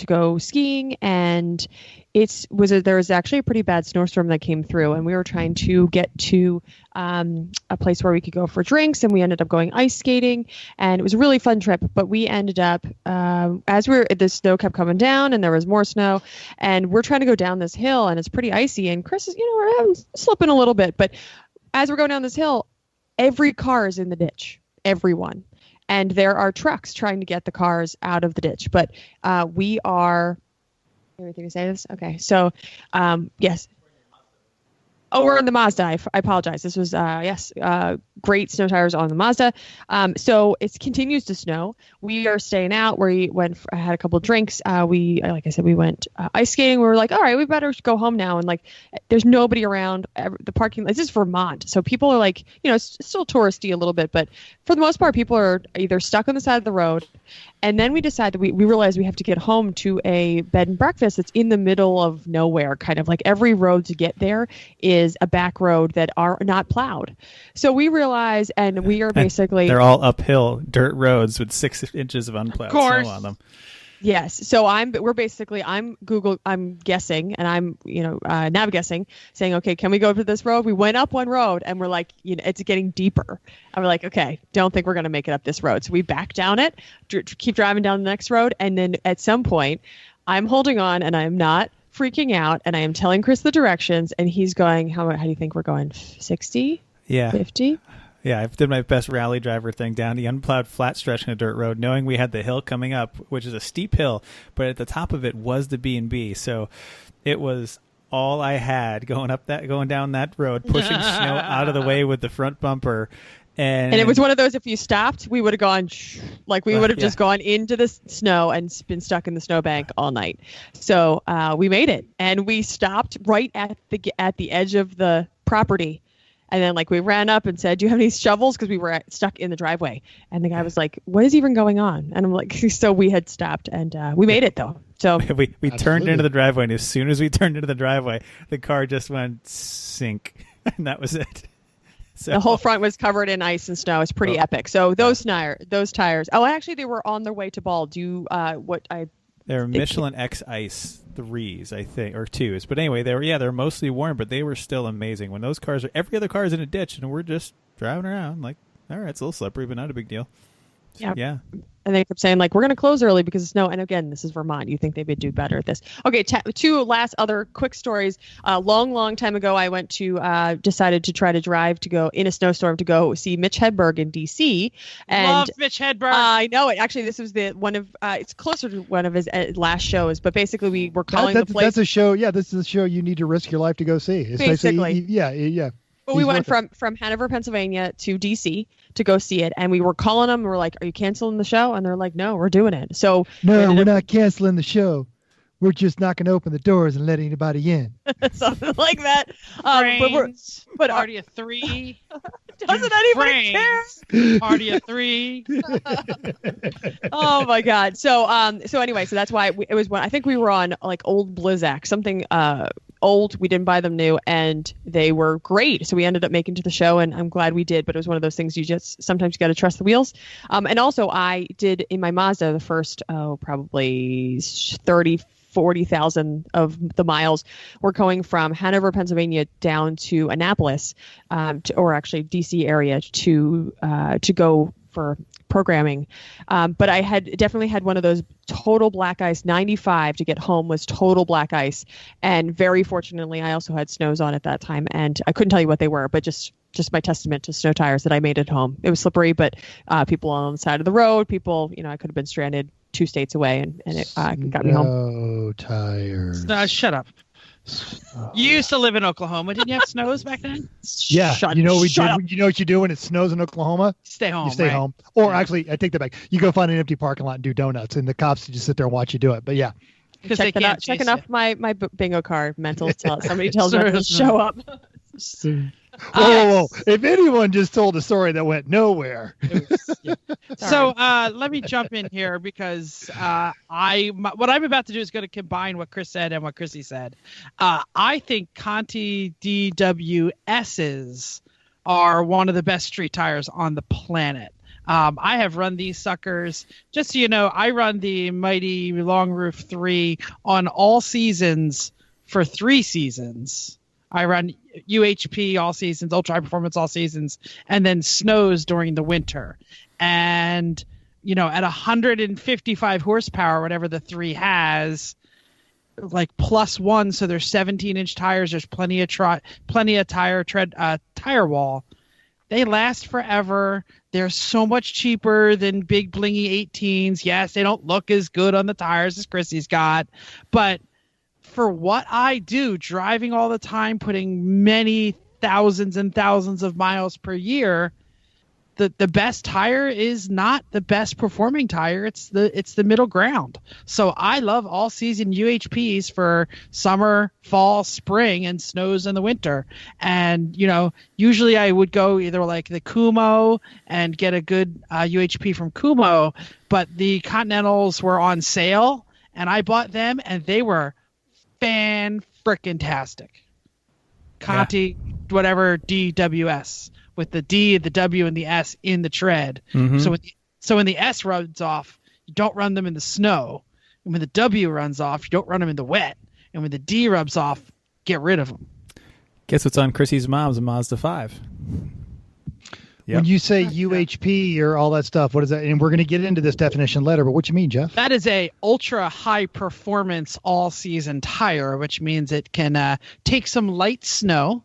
go skiing, and there was actually a pretty bad snowstorm that came through, and we were trying to get to a place where we could go for drinks, and we ended up going ice skating, and it was a really fun trip. But we ended up the snow kept coming down, and there was more snow, and we're trying to go down this hill, and it's pretty icy, and Chris is we're slipping a little bit, but as we're going down this hill, every car is in the ditch, everyone, and there are trucks trying to get the cars out of the ditch, but we are. Everything to say this? Okay. So, yes. Oh, we're in the Mazda. I apologize. This was, great snow tires on the Mazda. So it continues to snow. We are staying out. We had a couple of drinks. Like I said, we went ice skating. We were like, all right, we better go home now. And there's nobody around the parking lot. This is Vermont. So people are like, it's still touristy a little bit, but for the most part, people are either stuck on the side of the road. And then we decided we realized we have to get home to a bed and breakfast that's in the middle of nowhere, kind of like every road to get there is a back road that are not plowed. So we realize, and we are basically... They're all uphill dirt roads with 6 inches of unplowed snow on them. Yes. So I'm guessing, and I'm, nav guessing, saying, okay, can we go to this road? We went up one road, and we're like, it's getting deeper. And we're like, okay, don't think we're going to make it up this road. So we back down it, keep driving down the next road. And then at some point, I'm holding on, and I'm not freaking out, and I am telling Chris the directions, and he's going, how do you think we're going? 60? Yeah. 50? Yeah, I did my best rally driver thing down the unplowed flat stretch in a dirt road, knowing we had the hill coming up, which is a steep hill, but at the top of it was the B&B. So it was all I had going down that road, pushing snow out of the way with the front bumper. And it was one of those, if you stopped, we would have gone, we would have just gone into the snow and been stuck in the snowbank all night. So we made it, and we stopped right at the edge of the property. And then we ran up and said, do you have any shovels? Because we were stuck in the driveway. And the guy was like, what is even going on? And I'm like, so we had stopped, and we made it though. So we turned into the driveway, and as soon as we turned into the driveway, the car just went sink, and that was it. So, the whole front was covered in ice and snow. It's pretty epic. So those tires. Oh, actually, they were on their way to Ball. They're Michelin X Ice 3s, I think, or 2s. But anyway, they're mostly worn, but they were still amazing. When those cars every other car is in a ditch, and we're just driving around like, all right, it's a little slippery, but not a big deal. So, yeah. And they kept saying, like, we're going to close early because of snow. And again, this is Vermont. You think they would do better at this. Okay, two last other quick stories. Long time ago, I went to decided to try to drive to go in a snowstorm to go see Mitch Hedberg in D.C. And love Mitch Hedberg. I know it. Actually, this was it's closer to one of his last shows. But basically, we were calling the place. That's a show. Yeah, this is a show you need to risk your life to go see. It's basically. Yeah. But we went from Hanover, Pennsylvania to DC to go see it. And we were calling them. We're like, are you canceling the show? And they're like, no, we're doing it. So no, we're not canceling the show. We're just not going to open the doors and let anybody in. Something like that. But Party of 3. Doesn't anybody care? Party of 3. Oh my God. So anyway, so that's why it was when I think we were on like old Blizzak, something old. We didn't buy them new, and they were great. So we ended up making to the show, and I'm glad we did. But it was one of those things you just sometimes got to trust the wheels. And also I did in my Mazda the first probably 40,000 of the miles were going from Hanover, Pennsylvania down to Annapolis, or actually DC area to go for programming. But I had definitely had one of those total black ice. 95 to get home was total black ice. And very fortunately, I also had snows on at that time. And I couldn't tell you what they were, but just my testament to snow tires that I made it home. It was slippery, but people on the side of the road, people, I could have been stranded 2 states away, and it got me home. No tires. Shut up. You used to live in Oklahoma. Didn't you have snows back then? Yeah. You know what you do when it snows in Oklahoma? Stay home. You stay home. Or actually, I take that back. You go find an empty parking lot and do donuts, and the cops just sit there and watch you do it. But yeah. Checking off my bingo card mental. Somebody tells me to show up. Whoa. If anyone just told a story that went nowhere. So let me jump in here because what I'm about to do is going to combine what Chris said and what Chrissy said. I think Conti DWSs are one of the best street tires on the planet. I have run these suckers. Just so you know, I run the mighty Long Roof 3 on all seasons for 3 seasons. I run UHP all seasons, Ultra High Performance all seasons, and then snows during the winter. And, at 155 horsepower, whatever the 3 has, like +1, so there's 17-inch tires. There's plenty of tire wall. They last forever. They're so much cheaper than big blingy 18s. Yes, they don't look as good on the tires as Chrissy's got, but for what I do, driving all the time, putting many thousands and thousands of miles per year, the best tire is not the best performing tire. It's the middle ground. So I love all season UHPs for summer, fall, spring, and snows in the winter. And, usually I would go either like the Kumo and get a good UHP from Kumo, but the Continentals were on sale and I bought them and they were fan-frickin-tastic. Conti, whatever, DWS, with the D, the W, and the S in the tread. Mm-hmm. So when the S runs off, you don't run them in the snow. And when the W runs off, you don't run them in the wet. And when the D rubs off, get rid of them. Guess what's on Chrissy's mom's Mazda 5? Yep. When you say UHP or all that stuff, what is that? And we're going to get into this definition later, but what you mean, Jeff? That is a ultra high performance all season tire, which means it can take some light snow,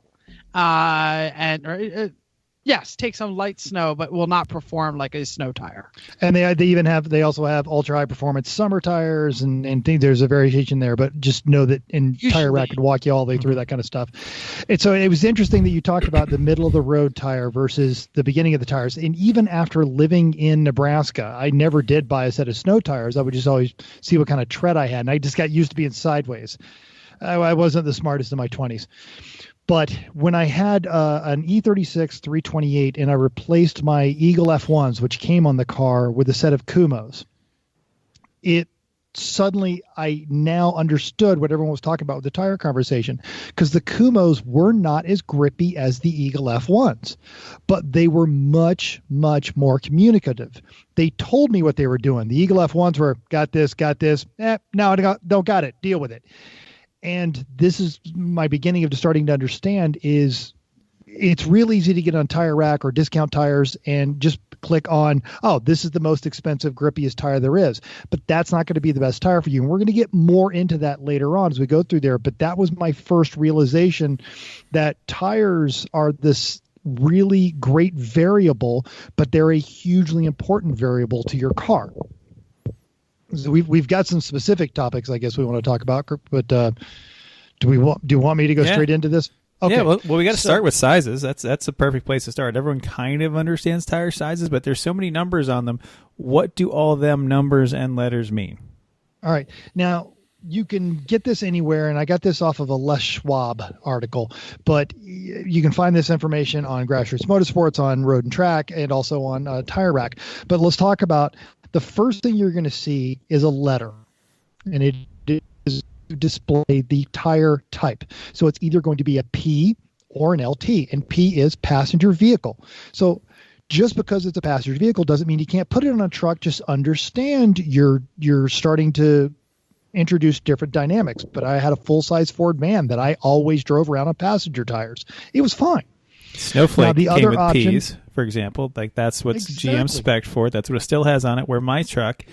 take some light snow, but will not perform like a snow tire. And they also have ultra high performance summer tires and think there's a variation there, but just know that Tire Rack could walk you all the way through that kind of stuff. And so it was interesting that you talked about the middle of the road tire versus the beginning of the tires. And even after living in Nebraska, I never did buy a set of snow tires. I would just always see what kind of tread I had. And I just got used to being sideways. I wasn't the smartest in my 20s. But when I had an E36 328 and I replaced my Eagle F1s, which came on the car, with a set of Kumos, it suddenly I now understood what everyone was talking about with the tire conversation, because the Kumos were not as grippy as the Eagle F1s, but they were much, much more communicative. They told me what they were doing. The Eagle F1s were got this, no, I don't got it, deal with it. And this is my beginning of starting to understand is it's real easy to get on Tire Rack or Discount Tires and just click on, oh, this is the most expensive, grippiest tire there is. But that's not going to be the best tire for you. And we're going to get more into that later on as we go through there. But that was my first realization that tires are this really great variable, but they're a hugely important variable to your car. So we've got some specific topics, I guess, we want to talk about. But do you want me to go straight into this? Okay. Yeah, well, we got to start with sizes. That's a perfect place to start. Everyone kind of understands tire sizes, but there's so many numbers on them. What do all them numbers and letters mean? All right. Now, you can get this anywhere, and I got this off of a Les Schwab article, but you can find this information on Grassroots Motorsports, on Road and Track, and also on Tire Rack. But let's talk about the first thing you're going to see is a letter, and it is display the tire type. So it's either going to be a P or an LT, and P is passenger vehicle. So just because it's a passenger vehicle doesn't mean you can't put it on a truck. Just understand you're starting to introduce different dynamics. But I had a full-size Ford van that I always drove around on passenger tires. It was fine. Snowflake now, the came other with option, P's, for example. Like that's what's exactly. GM spec'd for. That's what it still has on it. Where my truck,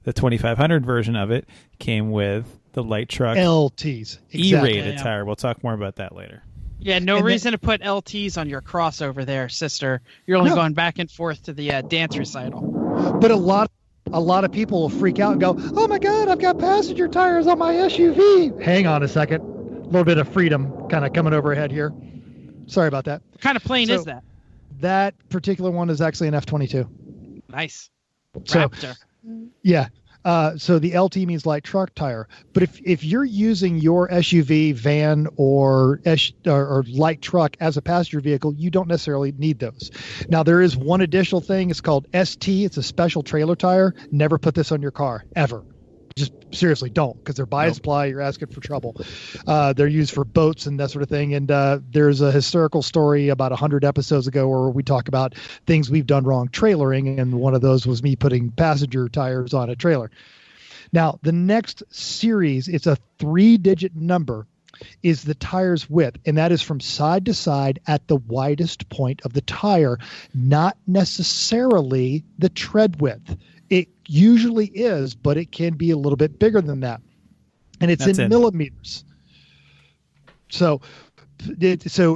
the 2500 version of it, came with the light truck LTs. Exactly. E-rated tire. We'll talk more about that later. Yeah, no reason to put LTs on your crossover there, sister. You're only going back and forth to the dance recital. But a lot of people will freak out and go, oh my God, I've got passenger tires on my SUV. Hang on a second. A little bit of freedom kind of coming overhead here. Sorry about that. What kind of plane is that? That particular one is actually an F-22. Nice. So, Raptor. Yeah. So the LT means light truck tire. But if you're using your SUV, van, or light truck as a passenger vehicle, you don't necessarily need those. Now, there is one additional thing. It's called ST. It's a special trailer tire. Never put this on your car, ever. Just seriously don't, because they're bias ply. You're asking for trouble. They're used for boats and that sort of thing. And there's a historical story about 100 episodes ago where we talk about things we've done wrong trailering, and one of those was me putting passenger tires on a trailer. Now, the next series, it's a 3-digit number, is the tire's width, and that is from side to side at the widest point of the tire, not necessarily the tread width. It usually is, but it can be a little bit bigger than that. And it's in millimeters. So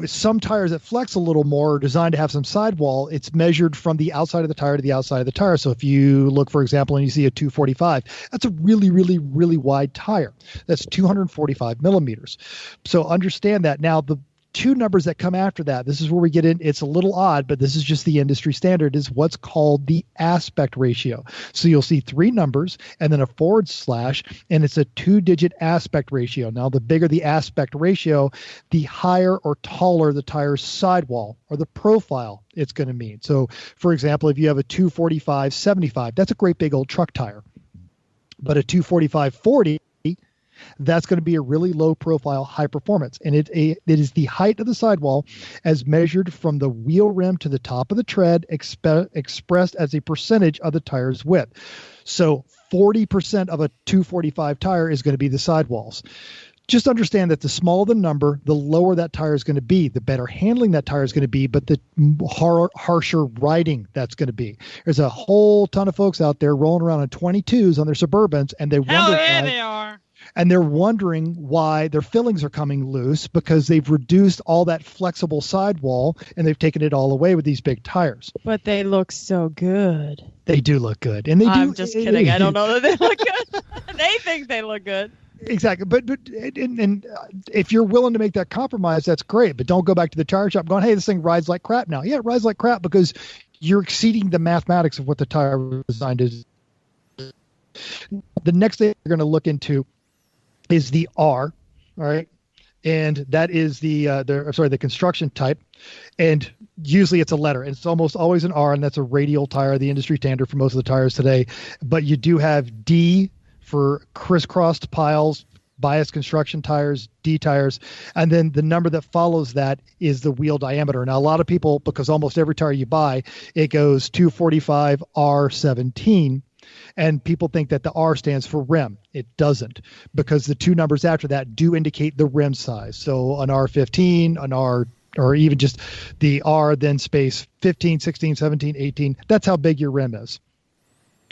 some tires that flex a little more are designed to have some sidewall. It's measured from the outside of the tire to the outside of the tire. So if you look, for example, and you see a 245, that's a really, really, really wide tire. That's 245 millimeters. So understand that. Now, the two numbers that come after that, this is where we get in. It's a little odd, but this is just the industry standard, is what's called the aspect ratio. So you'll see 3 numbers and then a /, and it's a 2-digit aspect ratio. Now, the bigger the aspect ratio, the higher or taller the tire's sidewall or the profile it's going to mean. So, for example, if you have a 245/75, that's a great big old truck tire. But a 245/40, that's going to be a really low profile, high performance. And it is the height of the sidewall as measured from the wheel rim to the top of the tread, expressed as a percentage of the tire's width. So 40% of a 245 tire is going to be the sidewalls. Just understand that the smaller the number, the lower that tire is going to be, the better handling that tire is going to be, but the harsher riding that's going to be. There's a whole ton of folks out there rolling around in 22s on their Suburbans, and they wonder why they are. And they're wondering why their fillings are coming loose, because they've reduced all that flexible sidewall and they've taken it all away with these big tires. But they look so good. They do look good. And I'm just kidding. I don't know that they look good. They think they look good. Exactly. But if you're willing to make that compromise, that's great. But don't go back to the tire shop going, hey, this thing rides like crap now. Yeah, it rides like crap because you're exceeding the mathematics of what the tire was designed to do. The next thing you're going to look into is the R, all right? And that is the construction type. And usually it's a letter. It's almost always an R, and that's a radial tire, the industry standard for most of the tires today. But you do have D for crisscrossed piles, bias construction tires, D tires, and then the number that follows that is the wheel diameter. Now, a lot of people, because almost every tire you buy, it goes 245 R17, and people think that the R stands for rim. It doesn't, because the two numbers after that do indicate the rim size. So an R15, an R, or even just the R, then space 15, 16, 17, 18. That's how big your rim is.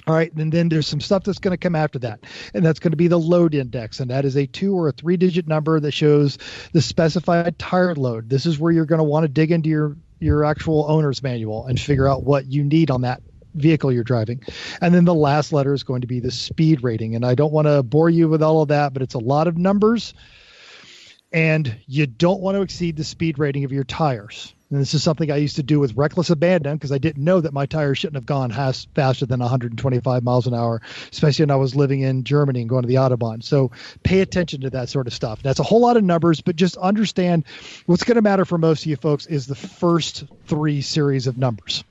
All right, and then there's some stuff that's going to come after that, and that's going to be the load index, and that is a 2 or a 3-digit number that shows the specified tire load. This is where you're going to want to dig into your actual owner's manual and figure out what you need on that vehicle you're driving. And then the last letter is going to be the speed rating, and I don't want to bore you with all of that, but it's a lot of numbers, and you don't want to exceed the speed rating of your tires. And this is something I used to do with reckless abandon, because I didn't know that my tires shouldn't have gone faster than 125 miles an hour, especially when I was living in Germany and going to the Autobahn. So pay attention to that sort of stuff. That's a whole lot of numbers, but just understand what's going to matter for most of you folks is the first 3 series of numbers.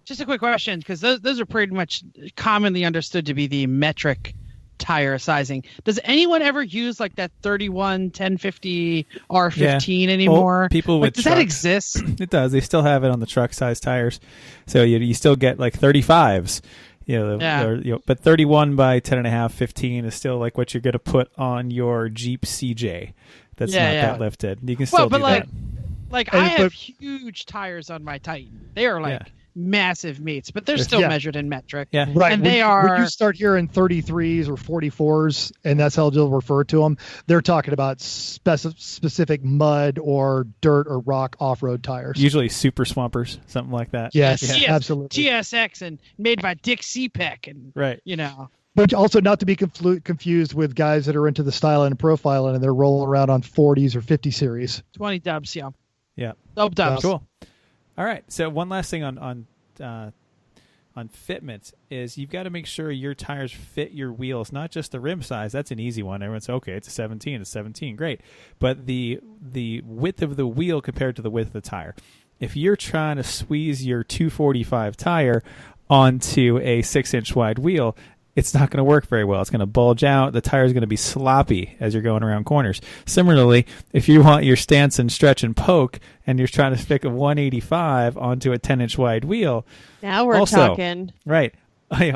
Just a quick question, because those are pretty much commonly understood to be the metric tire sizing. Does anyone ever use like that 31 1050 R15 anymore? Well, people with does trucks, that exist? It does. They still have it on the truck size tires, so you still get like 35s. But 31 by 10.5, 15 is still like what you're going to put on your Jeep CJ. That's not that lifted. You can still do that. Like I have huge tires on my Titan. They are like massive meats, but they're still measured in metric. Yeah, right. And when you start hearing 33s or 44s, and that's how they'll refer to them, they're talking about specific mud or dirt or rock off-road tires. Usually super swampers, something like that. Yes, absolutely. GSX and made by Dick CPEC, and But also not to be confused with guys that are into the styling and profiling, and they're rolling around on 40s or 50 series. 20 dubs, yeah. Dubs. Cool. All right. So one last thing on fitment is you've got to make sure your tires fit your wheels, not just the rim size. That's an easy one. Everyone's okay. It's a 17. It's 17. Great. But the width of the wheel compared to the width of the tire. If you're trying to squeeze your 245 tire onto a 6-inch wide wheel, it's not going to work very well. It's going to bulge out. The tire is going to be sloppy as you're going around corners. Similarly, if you want your stance and stretch and poke, and you're trying to stick a 185 onto a 10-inch wide wheel, now we're talking. Right.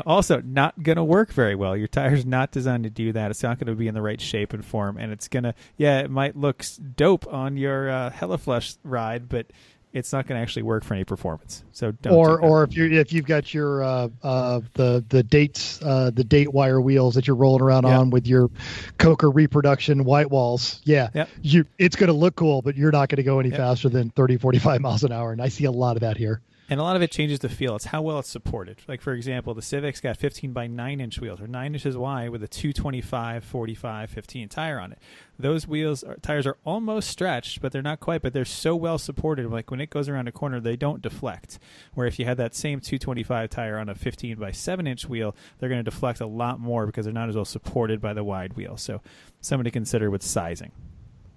Also, not going to work very well. Your tire's not designed to do that. It's not going to be in the right shape and form, and it's going to, it might look dope on your Hellaflush ride, but it's not going to actually work for any performance. So don't. Or if you've got your the date wire wheels that you're rolling around on with your Coker reproduction white walls, it's going to look cool, but you're not going to go any faster than 30, 45 miles an hour. And I see a lot of that here. And a lot of it changes the feel. It's how well it's supported. Like, for example, the Civic's got 15 by 9-inch wheels, or 9 inches wide with a 225, 45, 15 tire on it. Those tires are almost stretched, but they're not quite. But they're so well supported, like when it goes around a corner, they don't deflect. Where if you had that same 225 tire on a 15 by 7-inch wheel, they're going to deflect a lot more because they're not as well supported by the wide wheel. So something to consider with sizing.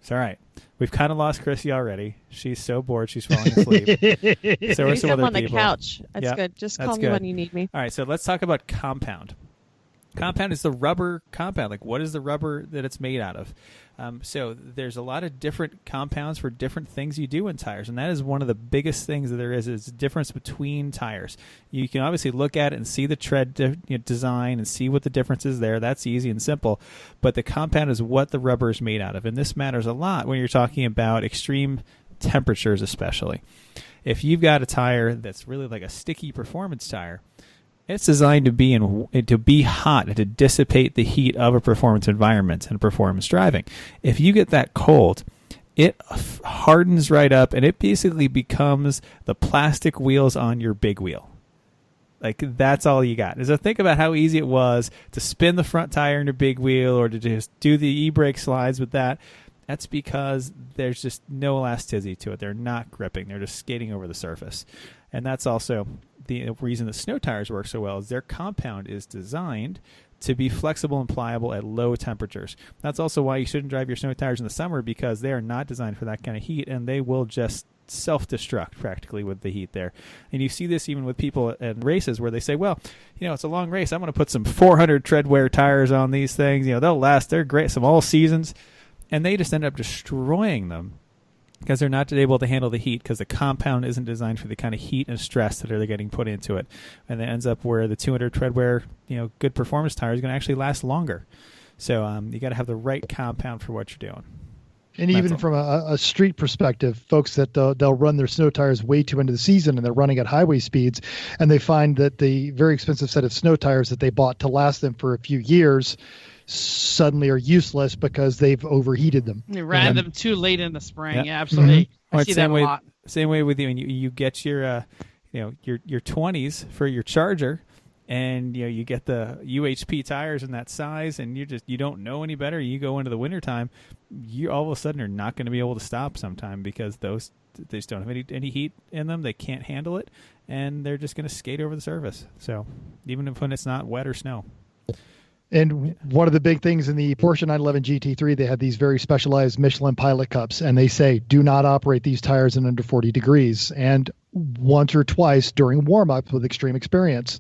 It's all right. We've kind of lost Chrissy already. She's so bored she's falling asleep. So are some other on the people. Couch. That's good. Just call me when you need me. All right, so let's talk about compound. Compound is the rubber compound. Like, what is the rubber that it's made out of? So there's a lot of different compounds for different things you do in tires, and that is one of the biggest things that there is the difference between tires. You can obviously look at it and see the tread design and see what the difference is there. That's easy and simple, but the compound is what the rubber is made out of, and this matters a lot when you're talking about extreme temperatures especially. If you've got a tire that's really like a sticky performance tire, it's designed to be hot and to dissipate the heat of a performance environment and performance driving. If you get that cold, it hardens right up, and it basically becomes the plastic wheels on your big wheel. Like, that's all you got. So think about how easy it was to spin the front tire in your big wheel or to just do the e-brake slides with that. That's because there's just no elasticity to it. They're not gripping. They're just skating over the surface. And that's also the reason the snow tires work so well, is their compound is designed to be flexible and pliable at low temperatures. That's also why you shouldn't drive your snow tires in the summer, because they are not designed for that kind of heat, and they will just self-destruct practically with the heat there. And you see this even with people at races where they say, well, it's a long race. I'm going to put some 400 tread wear tires on these things. They'll last. They're great. Some all seasons. And they just end up destroying them because they're not able to handle the heat because the compound isn't designed for the kind of heat and stress that they're getting put into it. And it ends up where the 200 tread wear, good performance tire is going to actually last longer. So you got to have the right compound for what you're doing. And even from a street perspective, folks that they'll run their snow tires way too into the season and they're running at highway speeds, and they find that the very expensive set of snow tires that they bought to last them for a few years suddenly are useless because they've overheated them. You ran them too late in the spring. Yeah, absolutely. Mm-hmm. I see that a lot. Same way with you. And you get your 20s for your Charger. And you get the UHP tires in that size, and you don't know any better. You go into the wintertime, you all of a sudden are not going to be able to stop sometime because they just don't have any heat in them. They can't handle it, and they're just going to skate over the surface. So even when it's not wet or snow. And one of the big things in the Porsche 911 GT3, they have these very specialized Michelin Pilot Cups, and they say, do not operate these tires in under 40 degrees. And once or twice during warm-ups with extreme experience,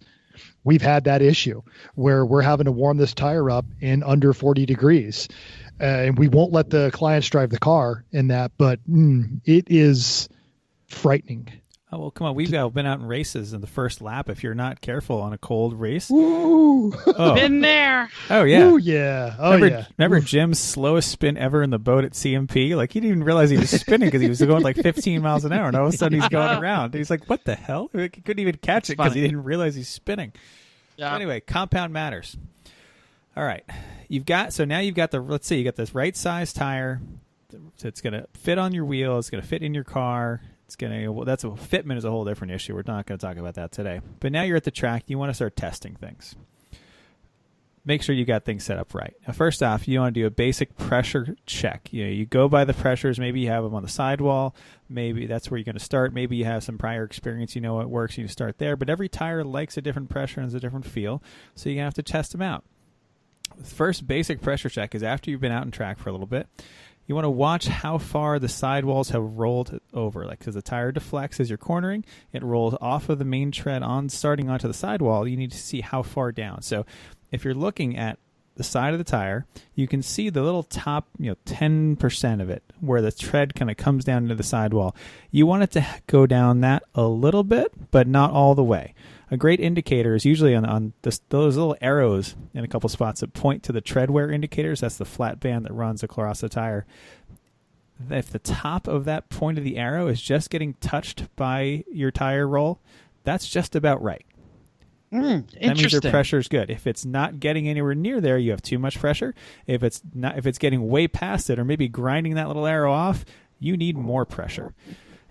we've had that issue where we're having to warm this tire up in under 40 degrees. And we won't let the clients drive the car in that, but it is frightening. Oh, well, come on. We've been out in races in the first lap. If you're not careful on a cold race. Ooh. Oh. Been there. Oh, yeah. Ooh, yeah. Oh, Remember Jim's slowest spin ever in the boat at CMP? Like, he didn't even realize he was spinning because he was going like 15 miles an hour, and all of a sudden he's going around. He's like, what the hell? He couldn't even catch it because he didn't realize he's spinning. Yeah. So anyway, compound matters. All right. Now you've got let's say you got this right size tire. So it's going to fit on your wheel. It's going to fit in your car. Fitment is a whole different issue. We're not going to talk about that today. But now you're at the track. You want to start testing things. Make sure you got things set up right. Now, first off, you want to do a basic pressure check. You go by the pressures. Maybe you have them on the sidewall. Maybe that's where you're going to start. Maybe you have some prior experience. You know what works. You start there. But every tire likes a different pressure and has a different feel. So you're going to have to test them out. The first basic pressure check is after you've been out in track for a little bit. You want to watch how far the sidewalls have rolled over. Like, because the tire deflects as you're cornering, it rolls off of the main tread starting onto the sidewall. You need to see how far down. So if you're looking at the side of the tire, you can see the little top, 10% of it where the tread kind of comes down into the sidewall. You want it to go down that a little bit, but not all the way. A great indicator is usually on those little arrows in a couple spots that point to the tread wear indicators. That's the flat band that runs across the tire. If the top of that point of the arrow is just getting touched by your tire roll, that's just about right. That means your pressure is good. If it's not getting anywhere near there, you have too much pressure. If it's getting way past it or maybe grinding that little arrow off, you need more pressure.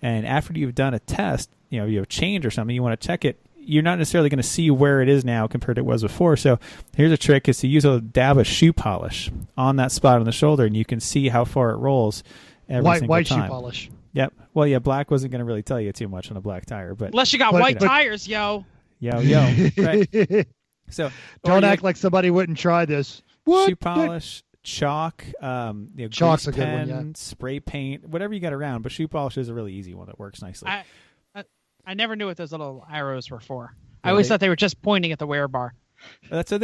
And after you've done a test, you have change or something, you want to check it. You're not necessarily going to see where it is now compared to what it was before. So here's a trick is to use a dab of shoe polish on that spot on the shoulder, and you can see how far it rolls every single white time. Shoe polish. Yep. Well, yeah, black wasn't going to really tell you too much on a black tire. But unless you got white tires, yo. Yo. Right. So don't act like somebody wouldn't try this. What? Shoe polish, chalk, chalk's grease a good pen, one, yeah. spray paint, whatever you got around. But shoe polish is a really easy one that works nicely. I never knew what those little arrows were for. I always thought they were just pointing at the wear bar. That's what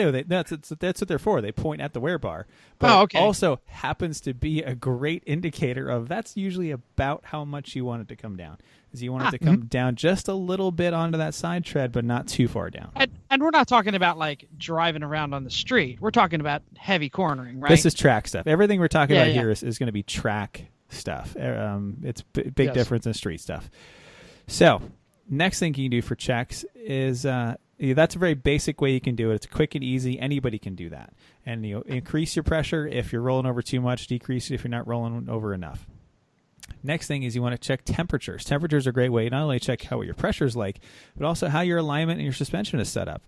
that's what they're for. They point at the wear bar. But also happens to be a great indicator of that's usually about how much you want it to come down. Is you want it to come down just a little bit onto that side tread, but not too far down. And we're not talking about like driving around on the street. We're talking about heavy cornering, right? This is track stuff. Everything we're talking about here is going to be track stuff. It's big difference in street stuff. So next thing you can do for checks is that's a very basic way you can do it. It's quick and easy. Anybody can do that. And increase your pressure if you're rolling over too much. Decrease it if you're not rolling over enough. Next thing is you want to check temperatures. Temperatures are a great way not only to check how your pressure is like, but also how your alignment and your suspension is set up.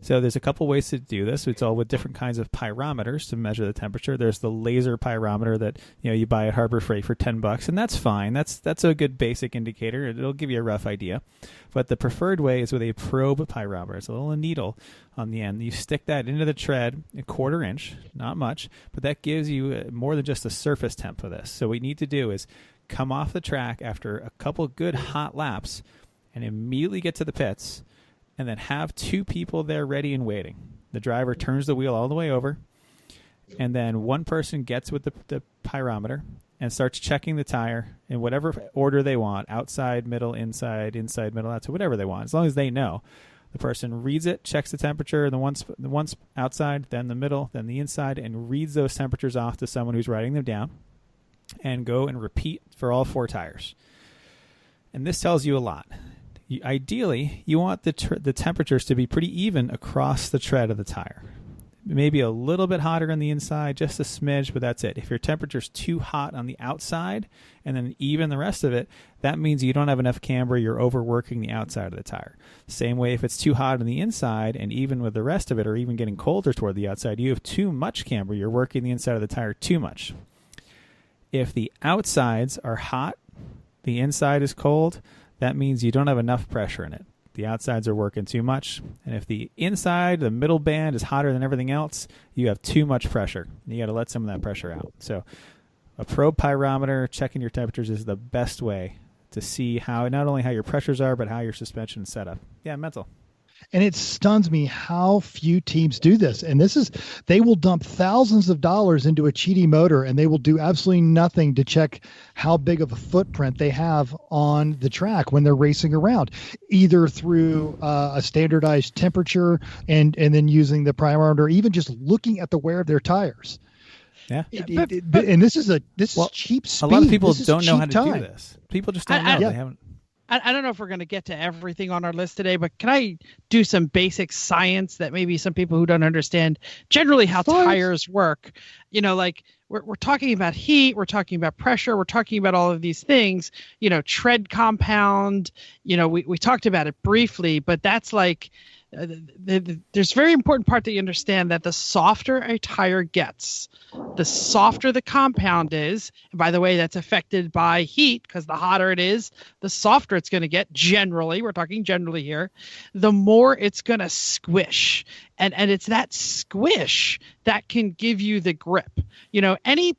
So there's a couple ways to do this. It's all with different kinds of pyrometers to measure the temperature. There's the laser pyrometer that you buy at Harbor Freight for $10, and that's fine. That's a good basic indicator. It'll give you a rough idea. But the preferred way is with a probe pyrometer. It's a little needle on the end. You stick that into the tread, a 1/4 inch, not much, but that gives you more than just a surface temp for this. So what you need to do is come off the track after a couple good hot laps and immediately get to the pits and then have two people there ready and waiting. The driver turns the wheel all the way over, and then one person gets with the pyrometer and starts checking the tire in whatever order they want, outside, middle, inside, middle, outside, whatever they want, as long as they know. The person reads it, checks the temperature, the one's outside, then the middle, then the inside, and reads those temperatures off to someone who's writing them down, and go and repeat for all 4 tires. And this tells you a lot. Ideally, you want the temperatures to be pretty even across the tread of the tire. Maybe a little bit hotter on the inside, just a smidge, but that's it. If your temperature's too hot on the outside and then even the rest of it, that means you don't have enough camber, you're overworking the outside of the tire. Same way if it's too hot on the inside and even with the rest of it, or even getting colder toward the outside, you have too much camber, you're working the inside of the tire too much. If the outsides are hot, the inside is cold, that means you don't have enough pressure in it. The outsides are working too much. And if the inside, the middle band, is hotter than everything else, you have too much pressure. And you got to let some of that pressure out. So a probe pyrometer, checking your temperatures, is the best way to see how not only how your pressures are, but how your suspension is set up. Yeah, mental. And it stuns me how few teams do this. And they will dump thousands of dollars into a cheaty motor, and they will do absolutely nothing to check how big of a footprint they have on the track when they're racing around, either through a standardized temperature and then using the pyrometer, or even just looking at the wear of their tires. Yeah. And this is cheap speed. A lot of people don't know how to do this. People just don't know. They haven't. I don't know if we're going to get to everything on our list today, but can I do some basic science that maybe some people who don't understand generally how tires work? You know, like we're talking about heat, we're talking about pressure, we're talking about all of these things, you know, tread compound, you know, we talked about it briefly, but that's like, there's a very important part that you understand that the softer a tire gets, the softer the compound is. And by the way, that's affected by heat, because the hotter it is, the softer it's going to get. Generally, we're talking generally here, the more it's going to squish. And it's that squish that can give you the grip. You know, any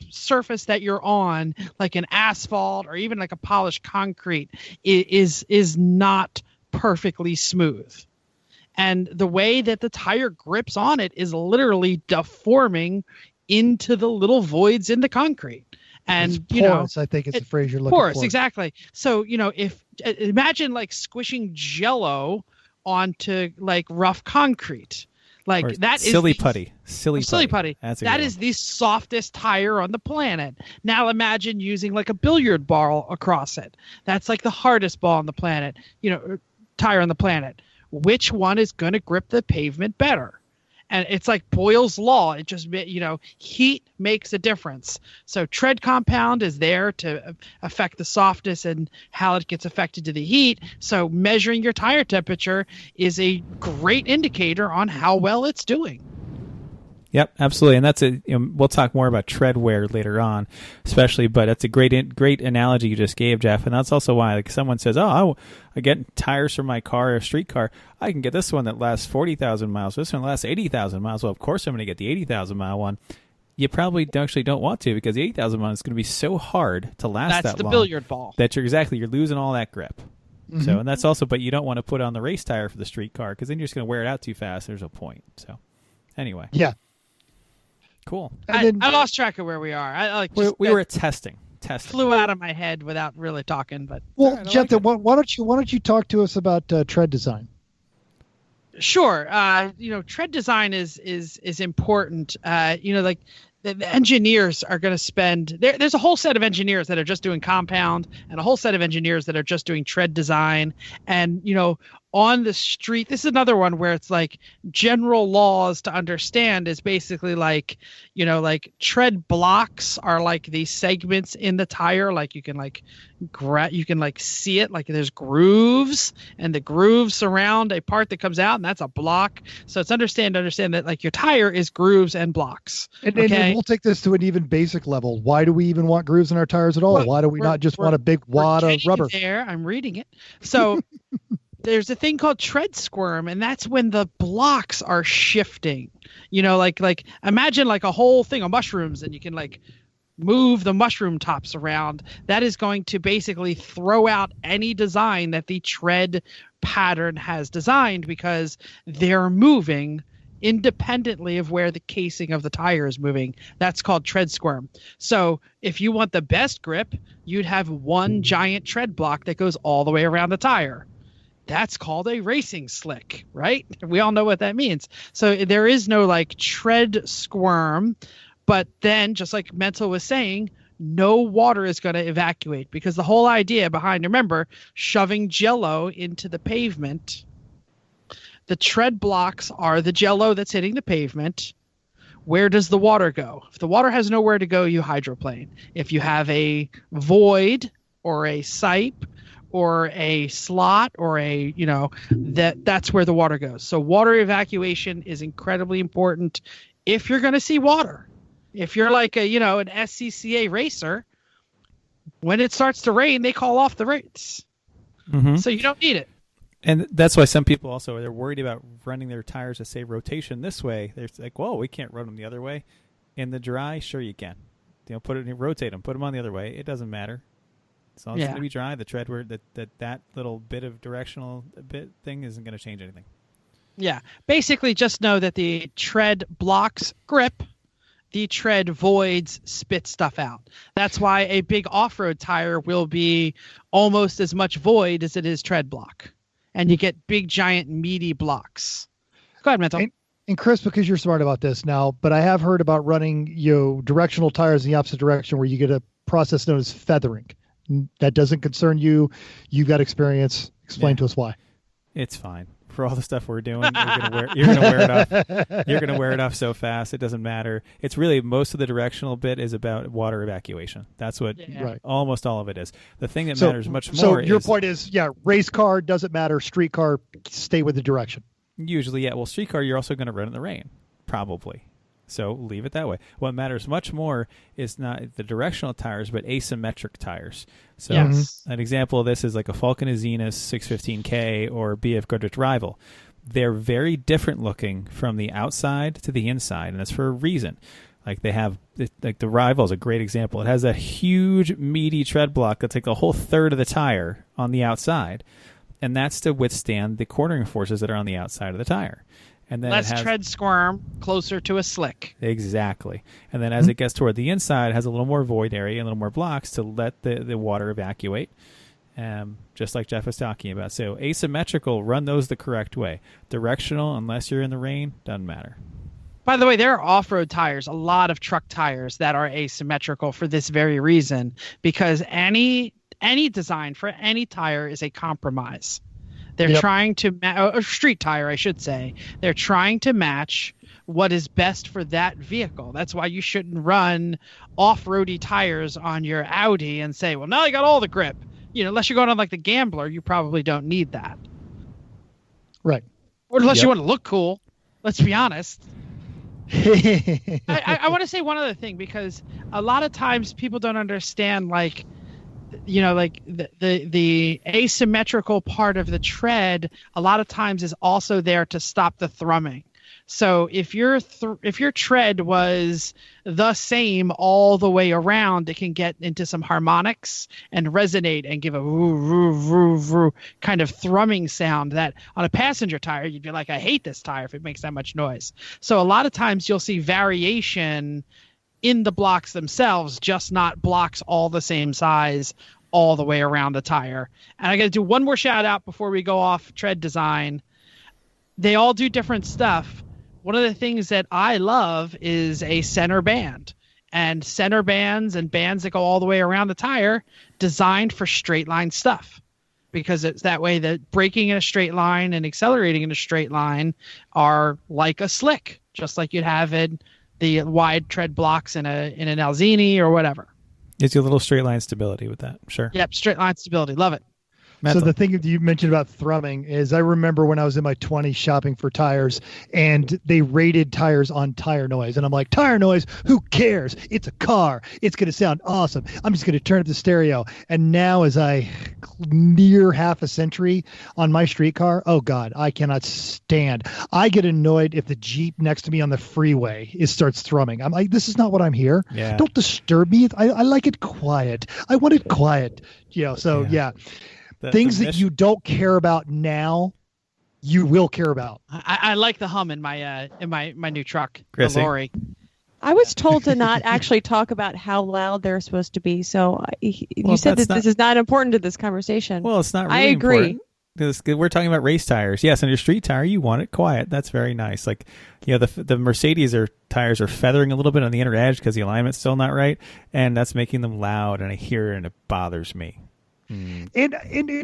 surface that you're on, like an asphalt or even like a polished concrete, is not perfectly smooth. And the way that the tire grips on it is literally deforming into the little voids in the concrete. And it's porous, I think it's the phrase you're looking for. Porous, exactly. So, you know, imagine like squishing Jello onto like rough concrete. Like or that silly is putty. Silly putty. That is the softest tire on the planet. Now imagine using like a billiard ball across it. That's like the hardest ball on the planet, you know, tire on the planet. Which one is going to grip the pavement better? And it's like Boyle's law. It just, you know, heat makes a difference. So tread compound is there to affect the softness and how it gets affected to the heat. So measuring your tire temperature is a great indicator on how well it's doing. Yep, absolutely, and that's we'll talk more about tread wear later on, especially. But that's a great analogy you just gave, Jeff, and that's also why, like, someone says, "Oh, I get tires for my car, a street car. I can get this one that lasts 40,000 miles. This one lasts 80,000 miles. Well, of course, I'm going to get the 80,000 mile one." You probably don't want to, because the 80,000 miles is going to be so hard to last that long. That's the billiard ball. That you're losing all that grip. Mm-hmm. So, and that's also, but you don't want to put on the race tire for the street car, because then you're just going to wear it out too fast. There's no point. So, anyway. Yeah. Cool. I lost track of where we are. We were testing. Flew out of my head without really talking. But well, Jeff, why don't you talk to us about tread design? Sure. You know, tread design is important. You know, like the engineers are going to spend. There's a whole set of engineers that are just doing compound, and a whole set of engineers that are just doing tread design. And you know, on the street, this is another one where it's like general laws to understand is basically like, you know, like tread blocks are like these segments in the tire. Like you can see it, like there's grooves, and the grooves surround a part that comes out, and that's a block. So it's understand that like your tire is grooves and blocks. And we'll take this to an even basic level. Why do we even want grooves in our tires at all? Why do we not just want a big wad of rubber? I'm reading it. So there's a thing called tread squirm, and that's when the blocks are shifting. You know, like imagine like a whole thing of mushrooms, and you can like move the mushroom tops around, that is going to basically throw out any design that the tread pattern has designed, because they're moving independently of where the casing of the tire is moving. That's called tread squirm. So if you want the best grip, you'd have one giant tread block that goes all the way around the tire. That's called a racing slick, right? We all know what that means. So there is no like tread squirm. But then, just like Mental was saying, no water is going to evacuate, because the whole idea behind, remember, shoving Jell-O into the pavement, the tread blocks are the Jell-O that's hitting the pavement. Where does the water go? If the water has nowhere to go, you hydroplane. If you have a void or a sipe or a slot or that's where the water goes. So water evacuation is incredibly important if you're going to see water. If you're like an SCCA racer, when it starts to rain, they call off the race. Mm-hmm. So you don't need it. And that's why some people also, they're worried about running their tires to say rotation this way. They're like, whoa, we can't run them the other way. In the dry, sure you can. Rotate them, put them on the other way. It doesn't matter. As long as it's going to be dry, the tread that little bit of directional thing isn't going to change anything. Yeah. Basically, just know that the tread blocks grip. The tread voids spit stuff out. That's why a big off-road tire will be almost as much void as it is tread block. And you get big, giant, meaty blocks. Go ahead, Mental. And Chris, because you're smart about this now, but I have heard about running directional tires in the opposite direction where you get a process known as feathering. That doesn't concern you. You've got experience. Explain to us why. It's fine. For all the stuff we're doing, you're gonna wear it off. You're gonna wear it off so fast, it doesn't matter. It's really, most of the directional bit is about water evacuation. That's what almost all of it is. The thing that matters much more. So your point is, race car doesn't matter. Street car, stay with the direction. Usually, yeah. Well, street car, you're also going to run in the rain, probably. So leave it that way. What matters much more is not the directional tires, but asymmetric tires. So an example of this is like a Falcon Azenas 615K or BF Goodrich Rival. They're very different looking from the outside to the inside, and that's for a reason. Like the Rival is a great example. It has that huge meaty tread block that's like a whole third of the tire on the outside, and that's to withstand the cornering forces that are on the outside of the tire. And then less tread squirm, closer to a slick. Exactly. And then as it gets toward the inside, it has a little more void area, a little more blocks to let the water evacuate, just like Jeff was talking about. So asymmetrical, run those the correct way. Directional, unless you're in the rain, doesn't matter. By the way, there are off-road tires, a lot of truck tires that are asymmetrical for this very reason, because any design for any tire is a compromise. They're trying to a street tire, I should say. They're trying to match what is best for that vehicle. That's why you shouldn't run off-roady tires on your Audi and say, well, now I got all the grip. Unless you're going on like the Gambler, you probably don't need that. Right. Or unless you want to look cool. Let's be honest. I want to say one other thing, because a lot of times people don't understand, like the asymmetrical part of the tread a lot of times is also there to stop the thrumming. So if your tread was the same all the way around, it can get into some harmonics and resonate and give a woo, woo, woo, woo kind of thrumming sound that on a passenger tire, you'd be like, I hate this tire if it makes that much noise. So a lot of times you'll see variation in the blocks themselves, just not blocks all the same size all the way around the tire. And I got to do one more shout out before we go off tread design. They all do different stuff. One of the things that I love is a center band, and center bands and bands that go all the way around the tire designed for straight line stuff, because it's that way that braking in a straight line and accelerating in a straight line are like a slick, just like you'd have in the wide tread blocks in an Alzini or whatever. Gives you a little straight line stability with that. Sure. Yep. Straight line stability. Love it. So the thing that you mentioned about thrumming is I remember when I was in my 20s shopping for tires and they rated tires on tire noise. And I'm like, tire noise, who cares? It's a car. It's going to sound awesome. I'm just going to turn up the stereo. And now as I near half a century on my street car, oh God, I cannot stand. I get annoyed if the Jeep next to me on the freeway starts thrumming. I'm like, this is not what I'm here. Yeah. Don't disturb me. I like it quiet. I want it quiet. Yeah. Things that you don't care about now, you will care about. I like the hum in my new truck, Chrissy? the lorry. I was told to not actually talk about how loud they're supposed to be. So you said that this is not important to this conversation. Well, it's not really I agree. Because we're talking about race tires. Yes, on your street tire, you want it quiet. That's very nice. Like, the Mercedes tires are feathering a little bit on the inner edge because the alignment's still not right, and that's making them loud, and I hear it, and it bothers me. And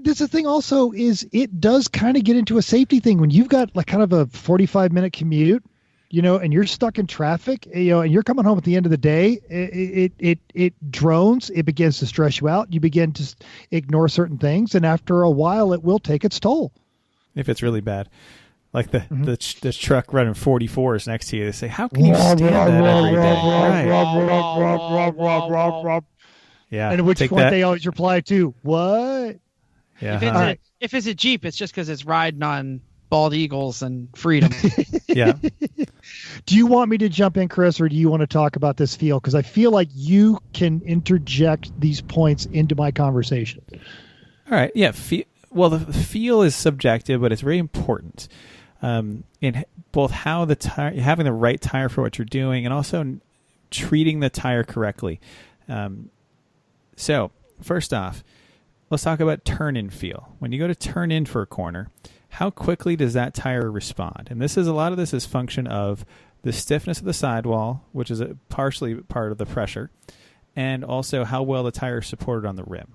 this the thing also is it does kind of get into a safety thing when you've got like kind of a 45-minute commute, and you're stuck in traffic, and you're coming home at the end of the day, it drones, it begins to stress you out. You begin to ignore certain things, and after a while, it will take its toll. If it's really bad. Like the truck running 44s next to you, they say, how can you stand that every day? Right. Yeah. And at which point they always reply to, what? Yeah. If it's a Jeep, it's just because it's riding on bald eagles and freedom. Yeah. Do you want me to jump in, Chris, or do you want to talk about this feel? Because I feel like you can interject these points into my conversation. All right. Yeah. Well, the feel is subjective, but it's very important in both how the tire, having the right tire for what you're doing, and also treating the tire correctly. So, first off, let's talk about turn-in feel. When you go to turn in for a corner, how quickly does that tire respond? And a lot of this is function of the stiffness of the sidewall, which is partially part of the pressure, and also how well the tire is supported on the rim.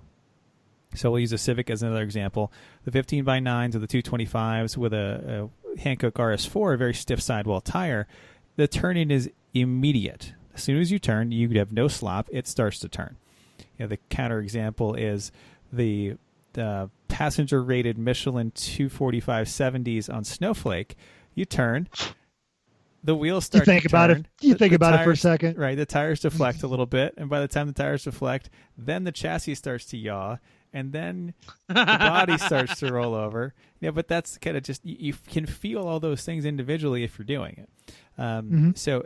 So we'll use a Civic as another example. The 15x9s or the 225s with a Hankook RS4, a very stiff sidewall tire, the turn-in is immediate. As soon as you turn, you have no slop, it starts to turn. The counter example is the passenger-rated Michelin 245/70s on Snowflake. You turn, the wheels start to turn. You think about it for a second. Right, the tires deflect a little bit, and by the time the tires deflect, then the chassis starts to yaw, and then the body starts to roll over. Yeah, but that's kind of just, you can feel all those things individually if you're doing it. So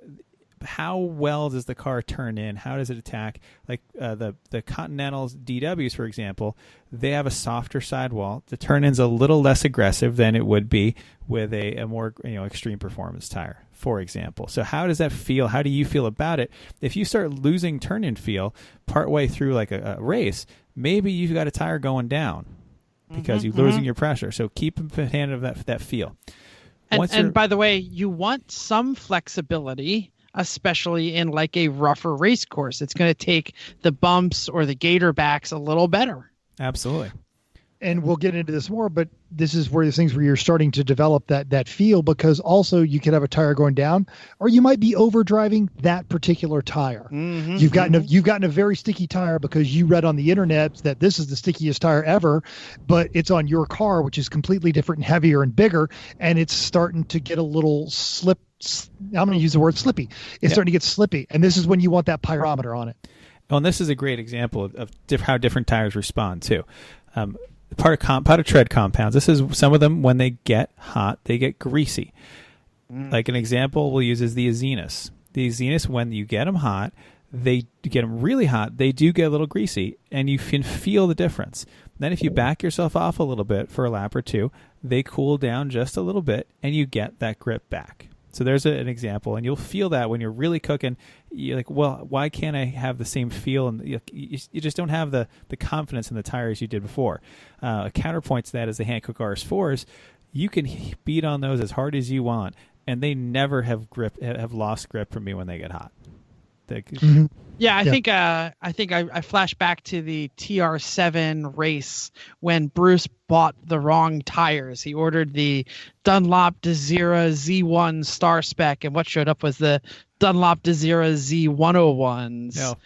how well does the car turn in? How does it attack? Like the Continentals DWs, for example, they have a softer sidewall. The turn-in's a little less aggressive than it would be with a more extreme performance tire, for example. So how does that feel? How do you feel about it? If you start losing turn-in feel partway through like a race, maybe you've got a tire going down because you're losing your pressure. So keep in hand of that feel. And by the way, you want some flexibility, especially in like a rougher race course. It's going to take the bumps or the gator backs a little better. Absolutely. And we'll get into this more, but this is where the things where you're starting to develop that feel, because also you could have a tire going down, or you might be overdriving that particular tire. You've gotten a very sticky tire because you read on the internet that this is the stickiest tire ever, but it's on your car, which is completely different and heavier and bigger, and it's starting to get a little slip. I'm going to use the word slippy. It's starting to get slippy, and this is when you want that pyrometer on it. Oh, and this is a great example of how different tires respond too. Part of tread compounds. This is some of them when they get hot, they get greasy. Like an example we'll use is the Azenas. The Azenas, when you get them hot, they get them really hot. They do get a little greasy, and you can feel the difference. Then if you back yourself off a little bit for a lap or two, they cool down just a little bit, and you get that grip back. So there's an example, and you'll feel that when you're really cooking. You're like, well, why can't I have the same feel? And you just don't have the confidence in the tires you did before. A counterpoint to that is the Hankook RS4s. You can beat on those as hard as you want, and they never have lost grip from me when they get hot. Yeah, I think I flash back to the TR7 race when Bruce bought the wrong tires. He ordered the Dunlop Desira Z1 Star Spec, and what showed up was the Dunlop Desira Z101s. No,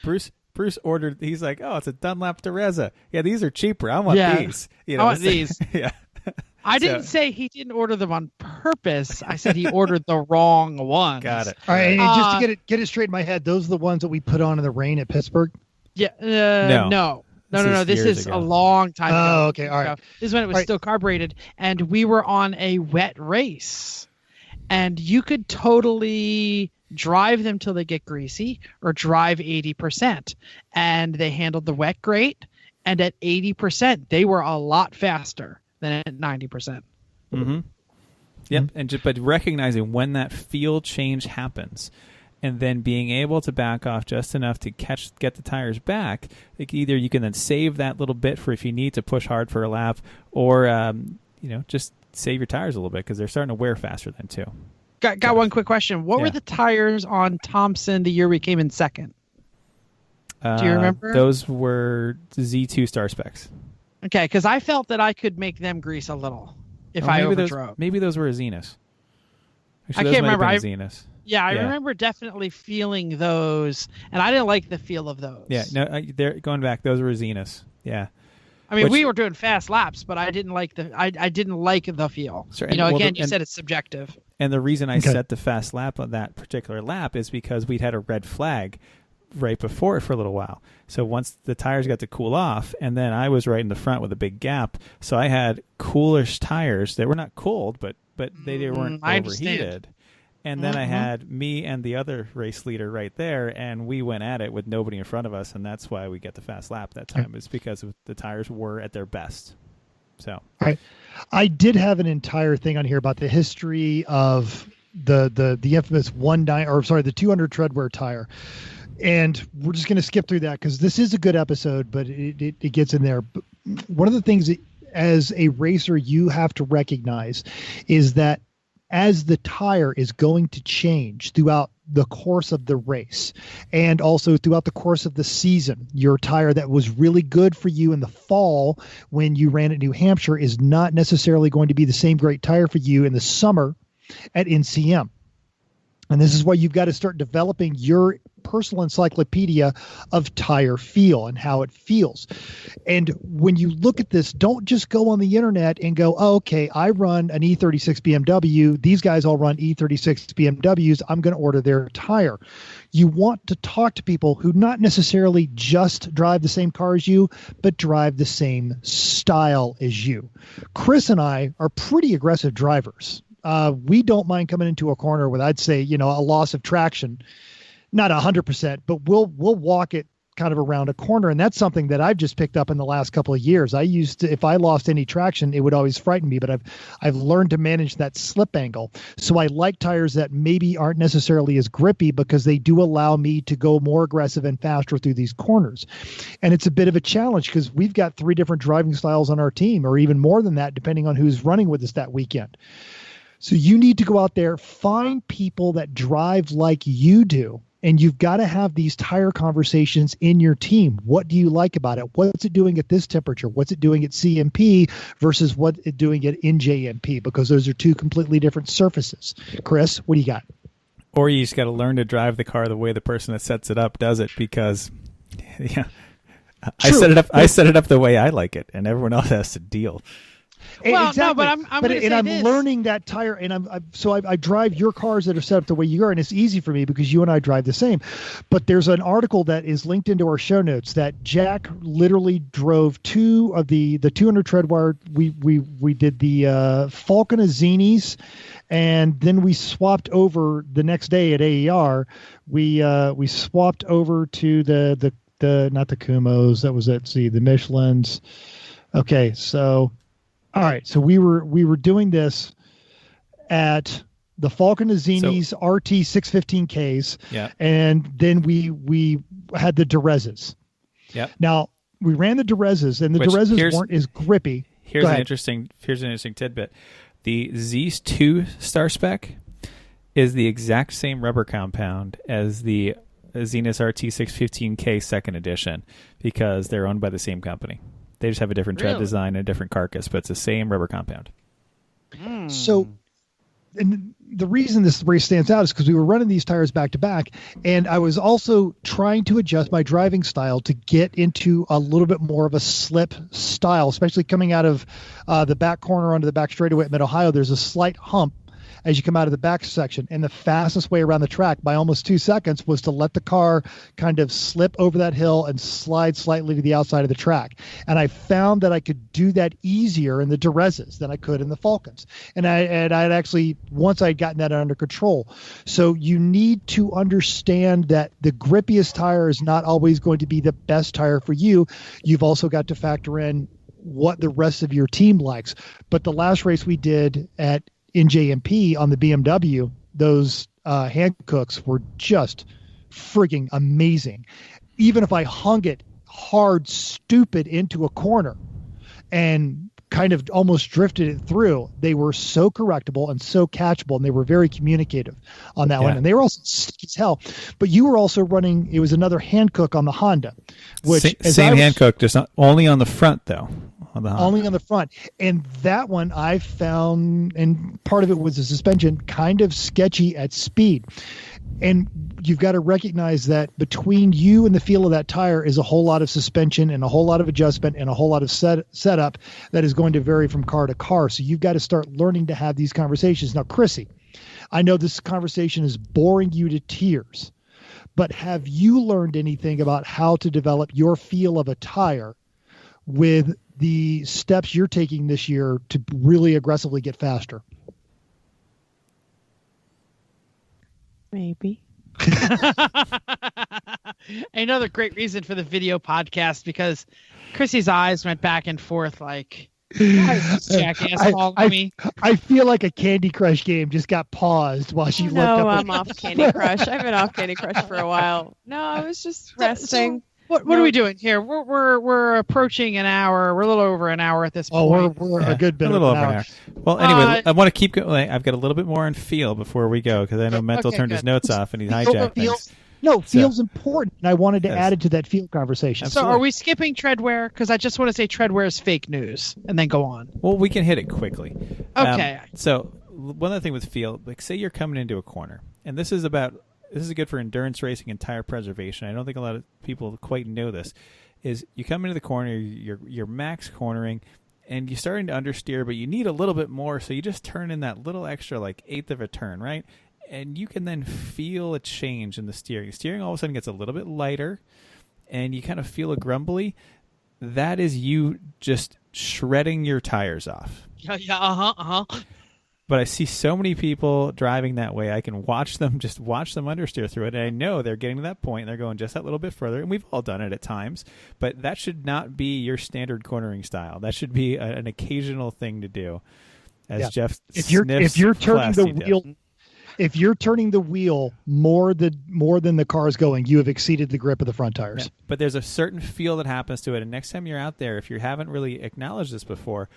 Bruce ordered. He's like, "Oh, it's a Dunlop Teresa. Yeah, these are cheaper. I want these. I want these. Yeah." I didn't say he didn't order them on purpose. I said he ordered the wrong ones. Got it. All right, and just to get it straight in my head, those are the ones that we put on in the rain at Pittsburgh. Yeah. No. No. This is a long time ago. Oh, okay. All right. This is when it was still carbureted, and we were on a wet race, and you could totally drive them till they get greasy or drive 80%, and they handled the wet great, and at 80%, they were a lot faster than at 90%. Mm-hmm. Yep, but recognizing when that feel change happens, and then being able to back off just enough to get the tires back. Like either you can then save that little bit for if you need to push hard for a lap, or just save your tires a little bit because they're starting to wear faster then too. Got one quick question. What were the tires on Thompson the year we came in second? Do you remember? Those were Z2 Star Specs. Okay, because I felt that I could make them grease a little if I overdrove. Maybe those were a Zenith. Actually, I can't remember. Zenith. Yeah, I remember definitely feeling those, and I didn't like the feel of those. Yeah, no, they're going back. Those were Zeniths. Yeah. I mean, we were doing fast laps, but I didn't like I didn't like the feel. Sure. You said it's subjective. And the reason I set the fast lap on that particular lap is because we'd had a red flag right before it for a little while. So once the tires got to cool off, and then I was right in the front with a big gap, so I had coolish tires. They were not cold, but they weren't overheated. And then I had me and the other race leader right there, and we went at it with nobody in front of us, and that's why we get the fast lap that time. It's because the tires were at their best. So, all right. I did have an entire thing on here about the history of the infamous the 200 treadwear tire. And we're just going to skip through that because this is a good episode, but it gets in there. But one of the things that, as a racer, you have to recognize is that as the tire is going to change throughout the course of the race and also throughout the course of the season, your tire that was really good for you in the fall when you ran at New Hampshire is not necessarily going to be the same great tire for you in the summer at NCM. And this is why you've got to start developing your personal encyclopedia of tire feel and how it feels. And when you look at this, don't just go on the internet and go, oh, okay, I run an E36 BMW. These guys all run E36 BMWs. I'm going to order their tire. You want to talk to people who not necessarily just drive the same car as you, but drive the same style as you. Chris and I are pretty aggressive drivers. We don't mind coming into a corner with, I'd say, a loss of traction, not 100%, but we'll walk it kind of around a corner. And that's something that I've just picked up in the last couple of years. I used to, if I lost any traction, it would always frighten me, but I've learned to manage that slip angle. So I like tires that maybe aren't necessarily as grippy because they do allow me to go more aggressive and faster through these corners. And it's a bit of a challenge because we've got 3 different driving styles on our team, or even more than that, depending on who's running with us that weekend. So you need to go out there, find people that drive like you do, and you've got to have these tire conversations in your team. What do you like about it? What's it doing at this temperature? What's it doing at CMP versus what it's doing at NJMP? Because those are 2 completely different surfaces. Chris, what do you got? Or you just got to learn to drive the car the way the person that sets it up does it, because I set it up the way I like it, and everyone else has to deal. Well, exactly. no, but I'm learning that tire, and I drive your cars that are set up the way you are, and it's easy for me because you and I drive the same. But there's an article that is linked into our show notes that Jack literally drove 2 of the 200 treadwear. We did the Falcon Azzinis, and then we swapped over the next day at AER. We swapped over to the not the Kumos, that was the Michelins. Okay, so. All right, so we were doing this at the Falcon Azzinis RT 615Ks, and then we had the Durezas. Yep. Now we ran the Durezas, and the Durezas weren't as grippy. Here's an interesting tidbit: the Z2 Star Spec is the exact same rubber compound as the Zenith RT 615K second edition because they're owned by the same company. They just have a different tread design and a different carcass, but it's the same rubber compound. So, and the reason this race stands out is because we were running these tires back to back, and I was also trying to adjust my driving style to get into a little bit more of a slip style, especially coming out of the back corner onto the back straightaway at Mid-Ohio. There's a slight hump as you come out of the back section, and the fastest way around the track by almost 2 seconds was to let the car kind of slip over that hill and slide slightly to the outside of the track. And I found that I could do that easier in the Durezas than I could in the Falcons. And I'd actually, once I'd gotten that under control. So you need to understand that the grippiest tire is not always going to be the best tire for you. You've also got to factor in what the rest of your team likes. But the last race we did at NJMP on the BMW, those Hancooks were just frigging amazing. Even if I hung it hard, stupid into a corner and kind of almost drifted it through, they were so correctable and so catchable, and they were very communicative on that one. And they were also sick as hell. But you were also running, it was another Hankook on the Honda. Which same Hankook, just not, only on the front, though. Only on the front. And that one I found, and part of it was the suspension, kind of sketchy at speed. And you've got to recognize that between you and the feel of that tire is a whole lot of suspension and a whole lot of adjustment and a whole lot of setup that is going to vary from car to car. So you've got to start learning to have these conversations. Now, Chrissy, I know this conversation is boring you to tears, but have you learned anything about how to develop your feel of a tire with the steps you're taking this year to really aggressively get faster? Maybe. Another great reason for the video podcast, because Chrissy's eyes went back and forth like, why is this jackass calling me? I feel like a Candy Crush game just got paused while she looked up. No, I'm off Candy Crush. I've been off Candy Crush for a while. No, I was just resting. What are we doing here? We're approaching an hour. We're a little over an hour at this point. Oh, we're a good bit a little over an hour. Well, anyway, I want to keep going. I've got a little bit more on feel before we go, because I know Mental turned his notes off and he hijacked things. No, feel's important, and I wanted to add it to that feel conversation. So are we skipping treadwear? Because I just want to say treadwear is fake news, and then go on. Well, we can hit it quickly. Okay. So one other thing with feel, like say you're coming into a corner, and this is good for endurance racing and tire preservation. I don't think a lot of people quite know this. Is you come into the corner, you're max cornering, and you're starting to understeer, but you need a little bit more, so you just turn in that little extra, like eighth of a turn, right? And you can then feel a change in the steering. Steering all of a sudden gets a little bit lighter, and you kind of feel a grumbly. That is you just shredding your tires off. Yeah. But I see so many people driving that way. I can watch them understeer through it, and I know they're getting to that point, and they're going just that little bit further, and we've all done it at times. But that should not be your standard cornering style. That should be an occasional thing to do. As Jeff if you're turning the wheel, if you're turning the wheel more than the car is going, you have exceeded the grip of the front tires. Yeah. But there's a certain feel that happens to it, and next time you're out there, if you haven't really acknowledged this before,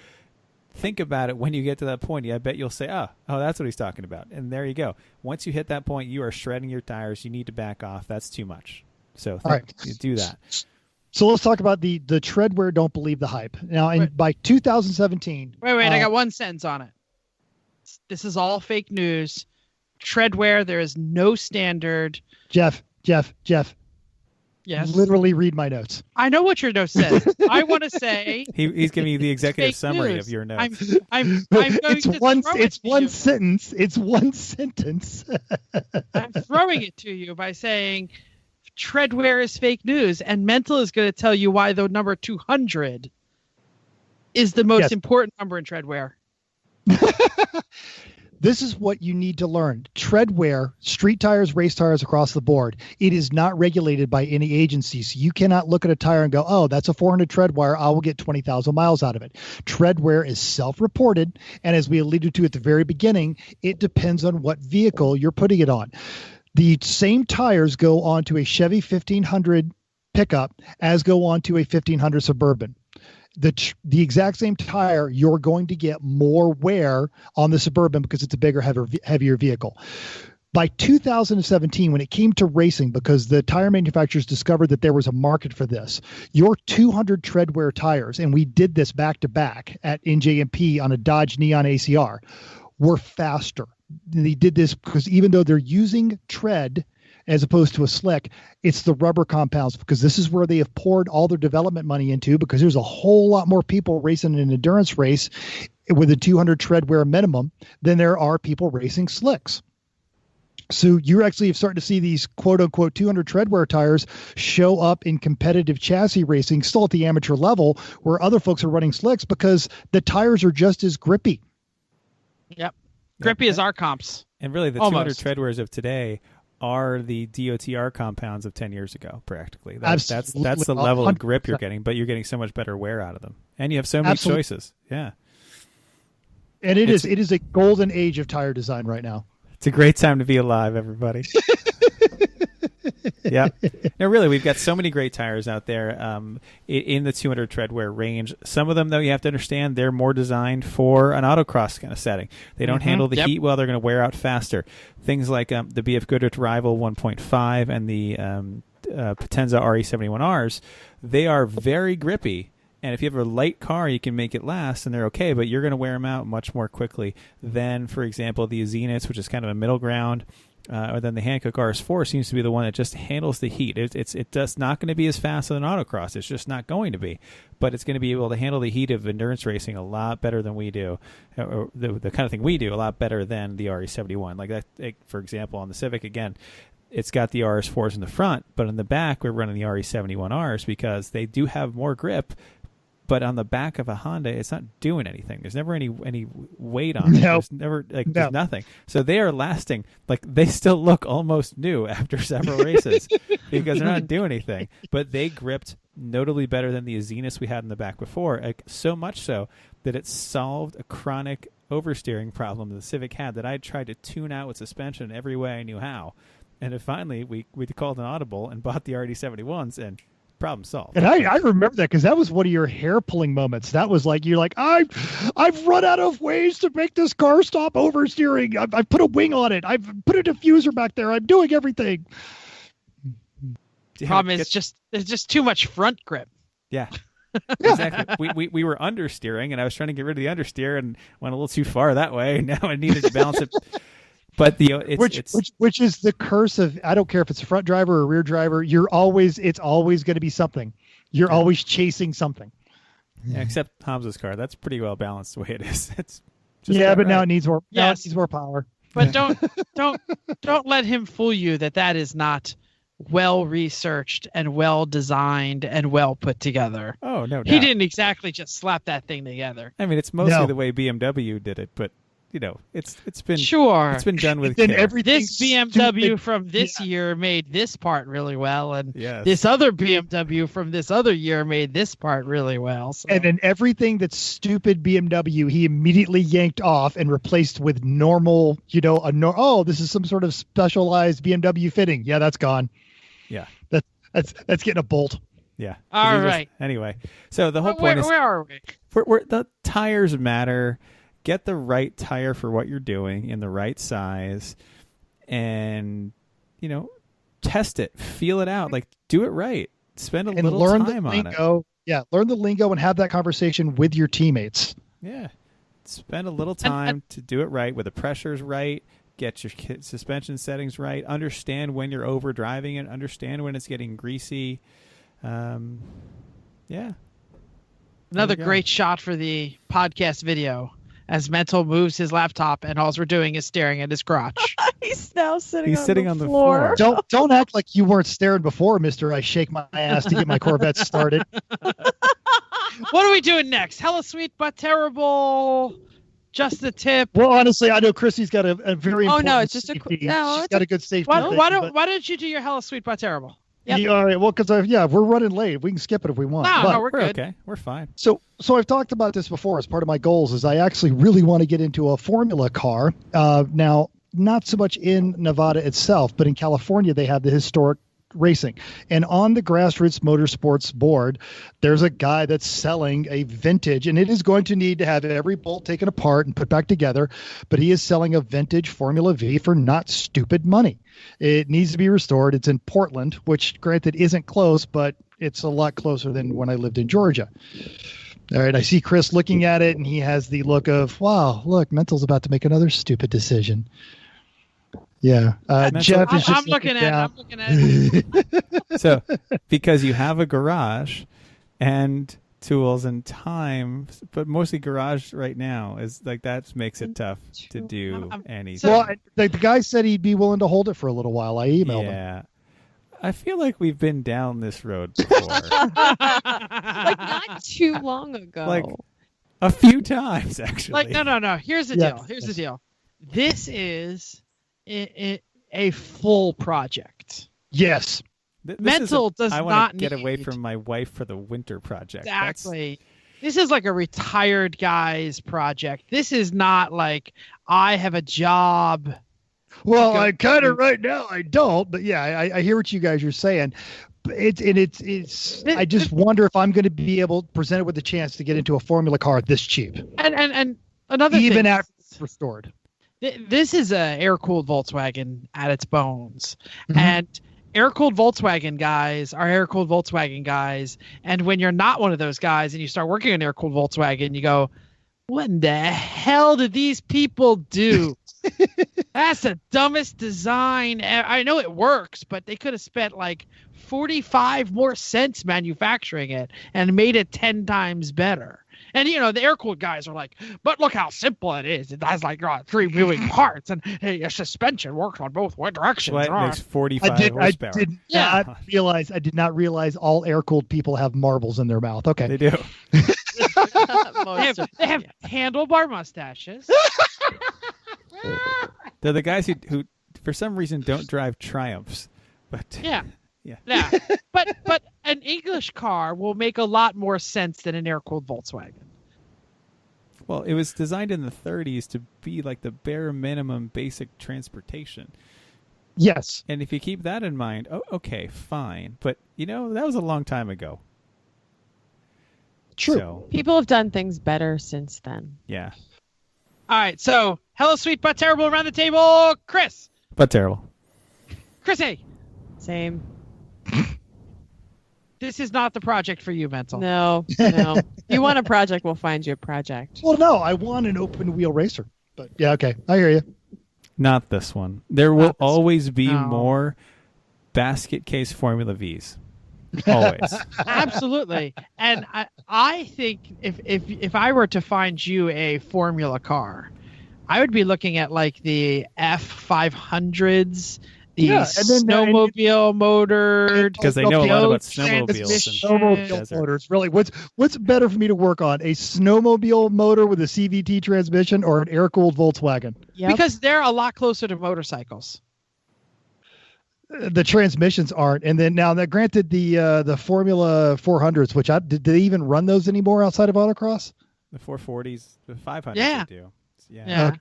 think about it when you get to that point. I bet you'll say, oh, that's what he's talking about. And there you go. Once you hit that point, you are shredding your tires. You need to back off. That's too much. So you do that. So let's talk about the treadwear. Don't believe the hype. Now, by 2017. Wait. I got one sentence on it. This is all fake news. Treadwear, there is no standard. Jeff. Yes. Literally read my notes. I know what your note says. I want to say he's giving you the executive summary of your notes. I'm going it's one sentence. It's one sentence. I'm throwing it to you by saying treadwear is fake news, and Mental is going to tell you why the number 200 is the most important number in treadwear. This is what you need to learn. Treadwear, street tires, race tires across the board, it is not regulated by any agency. So you cannot look at a tire and go, oh, that's a 400 treadwear. I will get 20,000 miles out of it. Treadwear is self-reported. And as we alluded to at the very beginning, it depends on what vehicle you're putting it on. The same tires go onto a Chevy 1500 pickup as go onto a 1500 Suburban. The exact same tire, you're going to get more wear on the Suburban because it's a bigger, heavier vehicle. By 2017, when it came to racing, because the tire manufacturers discovered that there was a market for this, your 200 treadwear tires, and we did this back to back at NJMP on a Dodge Neon ACR, were faster. they did this because even though they're using tread as opposed to a slick, it's the rubber compounds, because this is where they have poured all their development money into, because there's a whole lot more people racing an endurance race with a 200 tread wear minimum than there are people racing slicks. So you're actually starting to see these quote unquote 200 tread wear tires show up in competitive chassis racing, still at the amateur level, where other folks are running slicks because the tires are just as grippy. Yep. Grippy as our comps. And really the Almost. 200 tread wears of today are the DOTR compounds of 10 years ago, practically. That's the level of grip you're getting, but you're getting so much better wear out of them. And you have so many choices. Yeah. And it is a golden age of tire design right now. It's a great time to be alive, everybody. Yeah. No, really, we've got so many great tires out there in the 200 tread wear range. Some of them, though, you have to understand, they're more designed for an autocross kind of setting. They don't handle the heat well. They're going to wear out faster. Things like the BF Goodrich Rival 1.5 and the Potenza RE71Rs, they are very grippy. And if you have a light car, you can make it last, and they're okay, but you're going to wear them out much more quickly than, for example, the Zeniths, which is kind of a middle ground. Or then the Hankook RS4 seems to be the one that just handles the heat. It's just not going to be as fast as an autocross. It's just not going to be. But it's going to be able to handle the heat of endurance racing a lot better than we do. Or the kind of thing we do a lot better than the RE71. Like that, for example, on the Civic, again, it's got the RS4s in the front, but in the back we're running the RE71Rs because they do have more grip. But on the back of a Honda, it's not doing anything. There's never any weight on it. There's never there's nothing. So they are lasting. Like, they still look almost new after several races because they're not doing anything. But they gripped notably better than the Zeniths we had in the back before. So much so that it solved a chronic oversteering problem the Civic had that I tried to tune out with suspension every way I knew how. And then finally we called an audible and bought the RD71s, and problem solved. And I remember that because that was one of your hair pulling moments. That was like, you're like, I've run out of ways to make this car stop oversteering. I've put a wing on it. I've put a diffuser back there. I'm doing everything. Problem is there's just too much front grip. Yeah. Exactly. We were understeering, and I was trying to get rid of the understeer and went a little too far that way. Now I needed to balance it. But which is the curse of, I don't care if it's a front driver or a rear driver, it's always going to be something. You're always chasing something. Yeah, except Hamza's car. That's pretty well balanced the way it is. It's just but now it needs more. Yes. Now it needs more power. But don't let him fool you that is not well researched and well designed and well put together. Oh, no doubt. He didn't exactly just slap that thing together. I mean, it's mostly the way BMW did it, but it's been done with care. This BMW from this year made this part really well, and this other BMW from this other year made this part really well. So. And then everything that's stupid BMW, he immediately yanked off and replaced with normal, this is some sort of specialized BMW fitting. Yeah, that's gone. Yeah, that's getting a bolt. Yeah. All right. Anyway, so the whole point is, where are we? The tires matter. Get the right tire for what you're doing in the right size, and test it, feel it out, like do it right. Spend a little time on it. Yeah, learn the lingo and have that conversation with your teammates. Yeah, spend a little time to do it right, where the pressure's right. Get your suspension settings right. Understand when you're over driving it. Understand when it's getting greasy. Yeah. Another great shot for the podcast video. As Mental moves his laptop, and all we're doing is staring at his crotch. He's now sitting on the floor. Don't act like you weren't staring before, Mister. I shake my ass to get my Corvette started. What are we doing next? Hella sweet but terrible. Just a tip. Well, honestly, I know Chrissy's got a very important no, it's just safety. She's got a good safety. Why don't you do your hella sweet but terrible? Yep. Yeah, all right. Well, because we're running late. We can skip it if we want. No, we're good. Okay. We're fine. So I've talked about this before as part of my goals. Is I actually really want to get into a Formula car. Now, not so much in Nevada itself, but in California, they have the historic racing. And on the Grassroots Motorsports board, there's a guy that's selling a vintage, and it is going to need to have every bolt taken apart and put back together, but he is selling a vintage Formula V for not stupid money. It needs to be restored. It's in Portland, which granted isn't close, but it's a lot closer than when I lived in Georgia. All right, I see Chris looking at it, and he has the look of, wow, look, Mental's about to make another stupid decision. Yeah. Jeff is just I'm looking at it. So, because you have a garage and tools and time, but mostly garage right now is like that makes it tough to do anything. Well, the guy said he'd be willing to hold it for a little while. I emailed him. Yeah. I feel like we've been down this road before. Like not too long ago. Like a few times, actually. Like no. Here's the deal. Here's the deal. This is a full project. Yes. Mental does I not want to get need... away from my wife for the winter project. Exactly. This is like a retired guy's project. This is not like I have a job. Well, I kind of right now I don't, but yeah, I hear what you guys are saying. It's I just wonder if I'm going to be able to present it with a chance to get into a formula car this cheap. And another even thing, after it's restored. This is a air-cooled Volkswagen at its bones. Mm-hmm. And air-cooled Volkswagen guys are air-cooled Volkswagen guys. And when you're not one of those guys and you start working on air-cooled Volkswagen, you go, what in the hell did these people do? That's the dumbest design. I know it works, but they could have spent like 45 more cents manufacturing it and made it 10 times better. And, you know, the air-cooled guys are like, but look how simple it is. It has like 3 moving parts and a suspension works on both directions. Well, it makes 45 horsepower. I did not realize all air-cooled people have marbles in their mouth. Okay. They do. They have handlebar mustaches. They're the guys who for some reason don't drive Triumphs. But yeah. But an English car will make a lot more sense than an air-cooled Volkswagen. Well, it was designed in the 30s to be like the bare minimum basic transportation. Yes. And if you keep that in mind, okay, fine. But, you know, that was a long time ago. True. So, people have done things better since then. Yeah. All right, so hello, sweet but terrible around the table. Chris. But terrible. Chrissy. Same. This is not the project for you, Mental. No. If you want a project, we'll find you a project. Well, no, I want an open wheel racer. But yeah, okay, I hear you. Not this one. There will always be more basket case Formula Vs. Always. Absolutely. And I think if I were to find you a formula car, I would be looking at like the F500s, the snowmobile motored. Because they know a lot about snowmobiles. Snowmobile motors. Really, what's better for me to work on? A snowmobile motor with a CVT transmission or an air-cooled Volkswagen? Yep. Because they're a lot closer to motorcycles. The transmissions aren't, and then now that granted the Formula 400s, which did they even run those anymore outside of autocross? The 440s, the 500s they do. Yeah.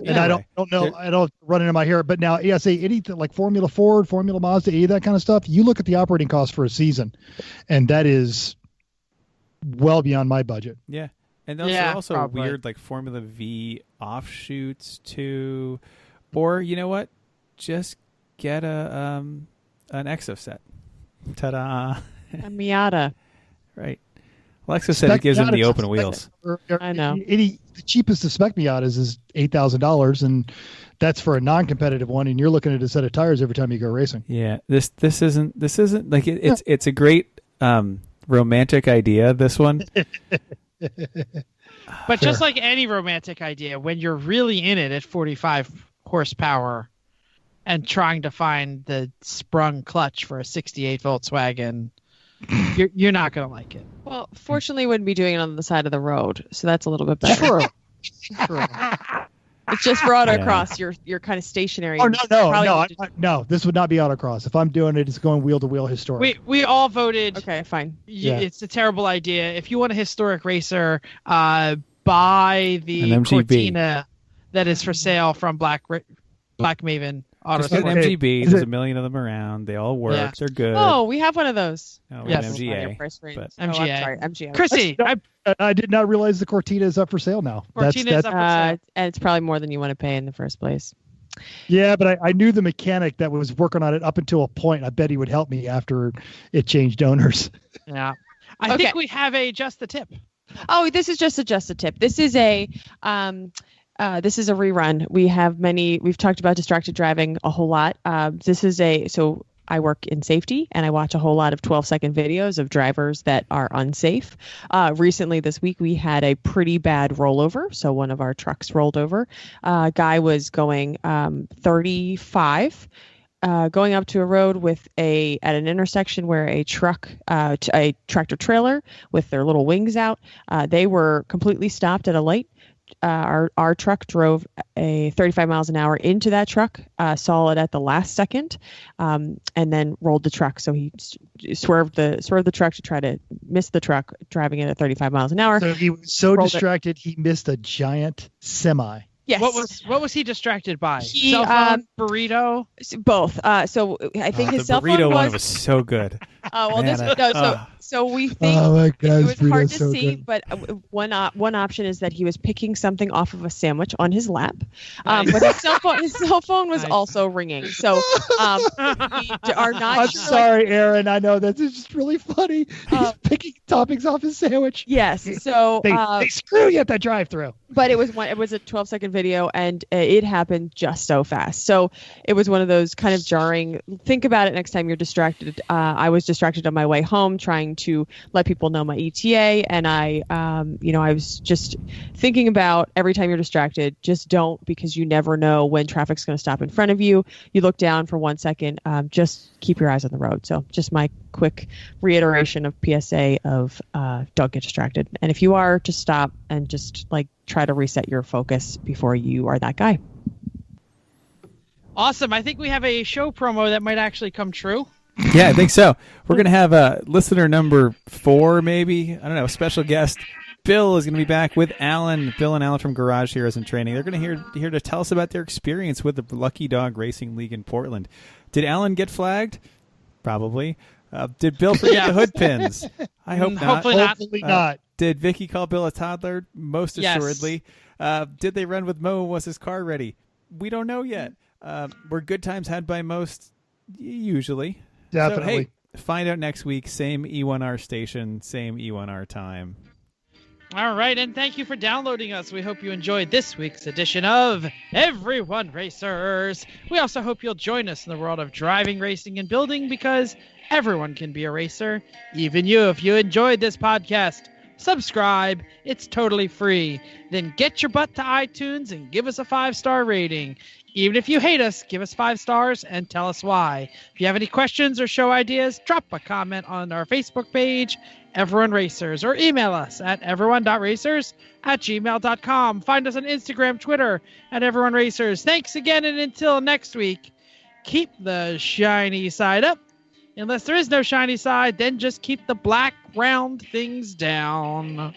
And I don't know. I don't run into my hair, but now say anything like Formula Ford, Formula Mazda, any of that kind of stuff. You look at the operating cost for a season, and that is well beyond my budget. Yeah, and those are also probably weird, like Formula V offshoots too, or you know what? Just get an exoset. Ta-da! A Miata. Right. Alexa said it gives them the open wheels. I know. The cheapest of spec Miatas is $8,000, and that's for a non-competitive one. And you're looking at a set of tires every time you go racing. Yeah, this isn't like it's a great romantic idea. This one, but just like any romantic idea, when you're really in it at 45 horsepower and trying to find the sprung clutch for a 68 Volkswagen, you're not going to like it. Well, fortunately, we wouldn't be doing it on the side of the road, so that's a little bit better. True. It's just for autocross. You're kind of stationary. Oh no! This would not be autocross. If I'm doing it, it's going wheel to wheel historic. We all voted. Okay, fine. It's a terrible idea. If you want a historic racer, buy the Cortina that is for sale from Black Maven. Just get an MGB. There's a million of them around. They all work. Yeah. They're good. Oh, we have one of those. Oh, yes. MGA. MGA. I'm sorry, MGA. Chrissy, I did not realize the Cortina is up for sale now. Cortina is up for sale. And it's probably more than you want to pay in the first place. Yeah, but I knew the mechanic that was working on it up until a point. I bet he would help me after it changed owners. Yeah. I think we have a just the tip. Oh, this is just a tip. This is a rerun. We've talked about distracted driving a whole lot. So I work in safety and I watch a whole lot of 12-second videos of drivers that are unsafe. Recently this week, we had a pretty bad rollover. So one of our trucks rolled over. Guy was going 35, going up to a road at an intersection where a tractor trailer with their little wings out, they were completely stopped at a light. Our truck drove a 35 miles an hour into that truck, saw it at the last second, and then rolled the truck. So he swerved the truck to try to miss the truck driving it at 35 miles an hour. So he was so distracted he missed a giant semi. Yes. What was he distracted by? He, cell phone, burrito? Both. So I think his cell phone burrito one was so good. So we think my God, it was hard to so see, good. but one option is that he was picking something off of a sandwich on his lap, but his cell phone was also ringing. So we are not. I'm sorry, Aaron. I know that's just really funny. He's picking toppings off his sandwich. Yes. So they screw you at that drive-through. But it was a 12-second video, and it happened just so fast. So it was one of those kind of jarring. Think about it next time you're distracted. I was distracted on my way home trying to let people know my ETA, and I was just thinking about every time you're distracted, just don't, because you never know when traffic's going to stop in front of you. You look down for 1 second. Just keep your eyes on the road. So just my quick reiteration of PSA of don't get distracted. And if you are, just stop and just try to reset your focus before you are that guy. Awesome. I think we have a show promo that might actually come true. Yeah, I think so. We're going to have listener number 4, maybe. I don't know, special guest. Bill is going to be back with Alan. Bill and Alan from Garage Heroes in Training. They're going to here to tell us about their experience with the Lucky Dog Racing League in Portland. Did Alan get flagged? Probably. Did Bill forget the hood pins? I hope not. Hopefully not. Did Vicky call Bill a toddler? Most assuredly. Did they run with Mo? Was his car ready? We don't know yet. Were good times had by most? Usually. Definitely. So, hey, find out next week. Same E1R station, same E1R time. All right, and thank you for downloading us. We hope you enjoyed this week's edition of Everyone Racers. We also hope you'll join us in the world of driving, racing, and building, because everyone can be a racer, even you. If you enjoyed this podcast, subscribe. It's totally free. Then get your butt to iTunes and give us a 5-star rating. Even if you hate us, give us 5 stars and tell us why. If you have any questions or show ideas, drop a comment on our Facebook page, Everyone Racers, or email us at everyone.racers@gmail.com. Find us on Instagram, Twitter at Everyone Racers. Thanks again, and until next week, keep the shiny side up. Unless there is no shiny side, then just keep the black round things down.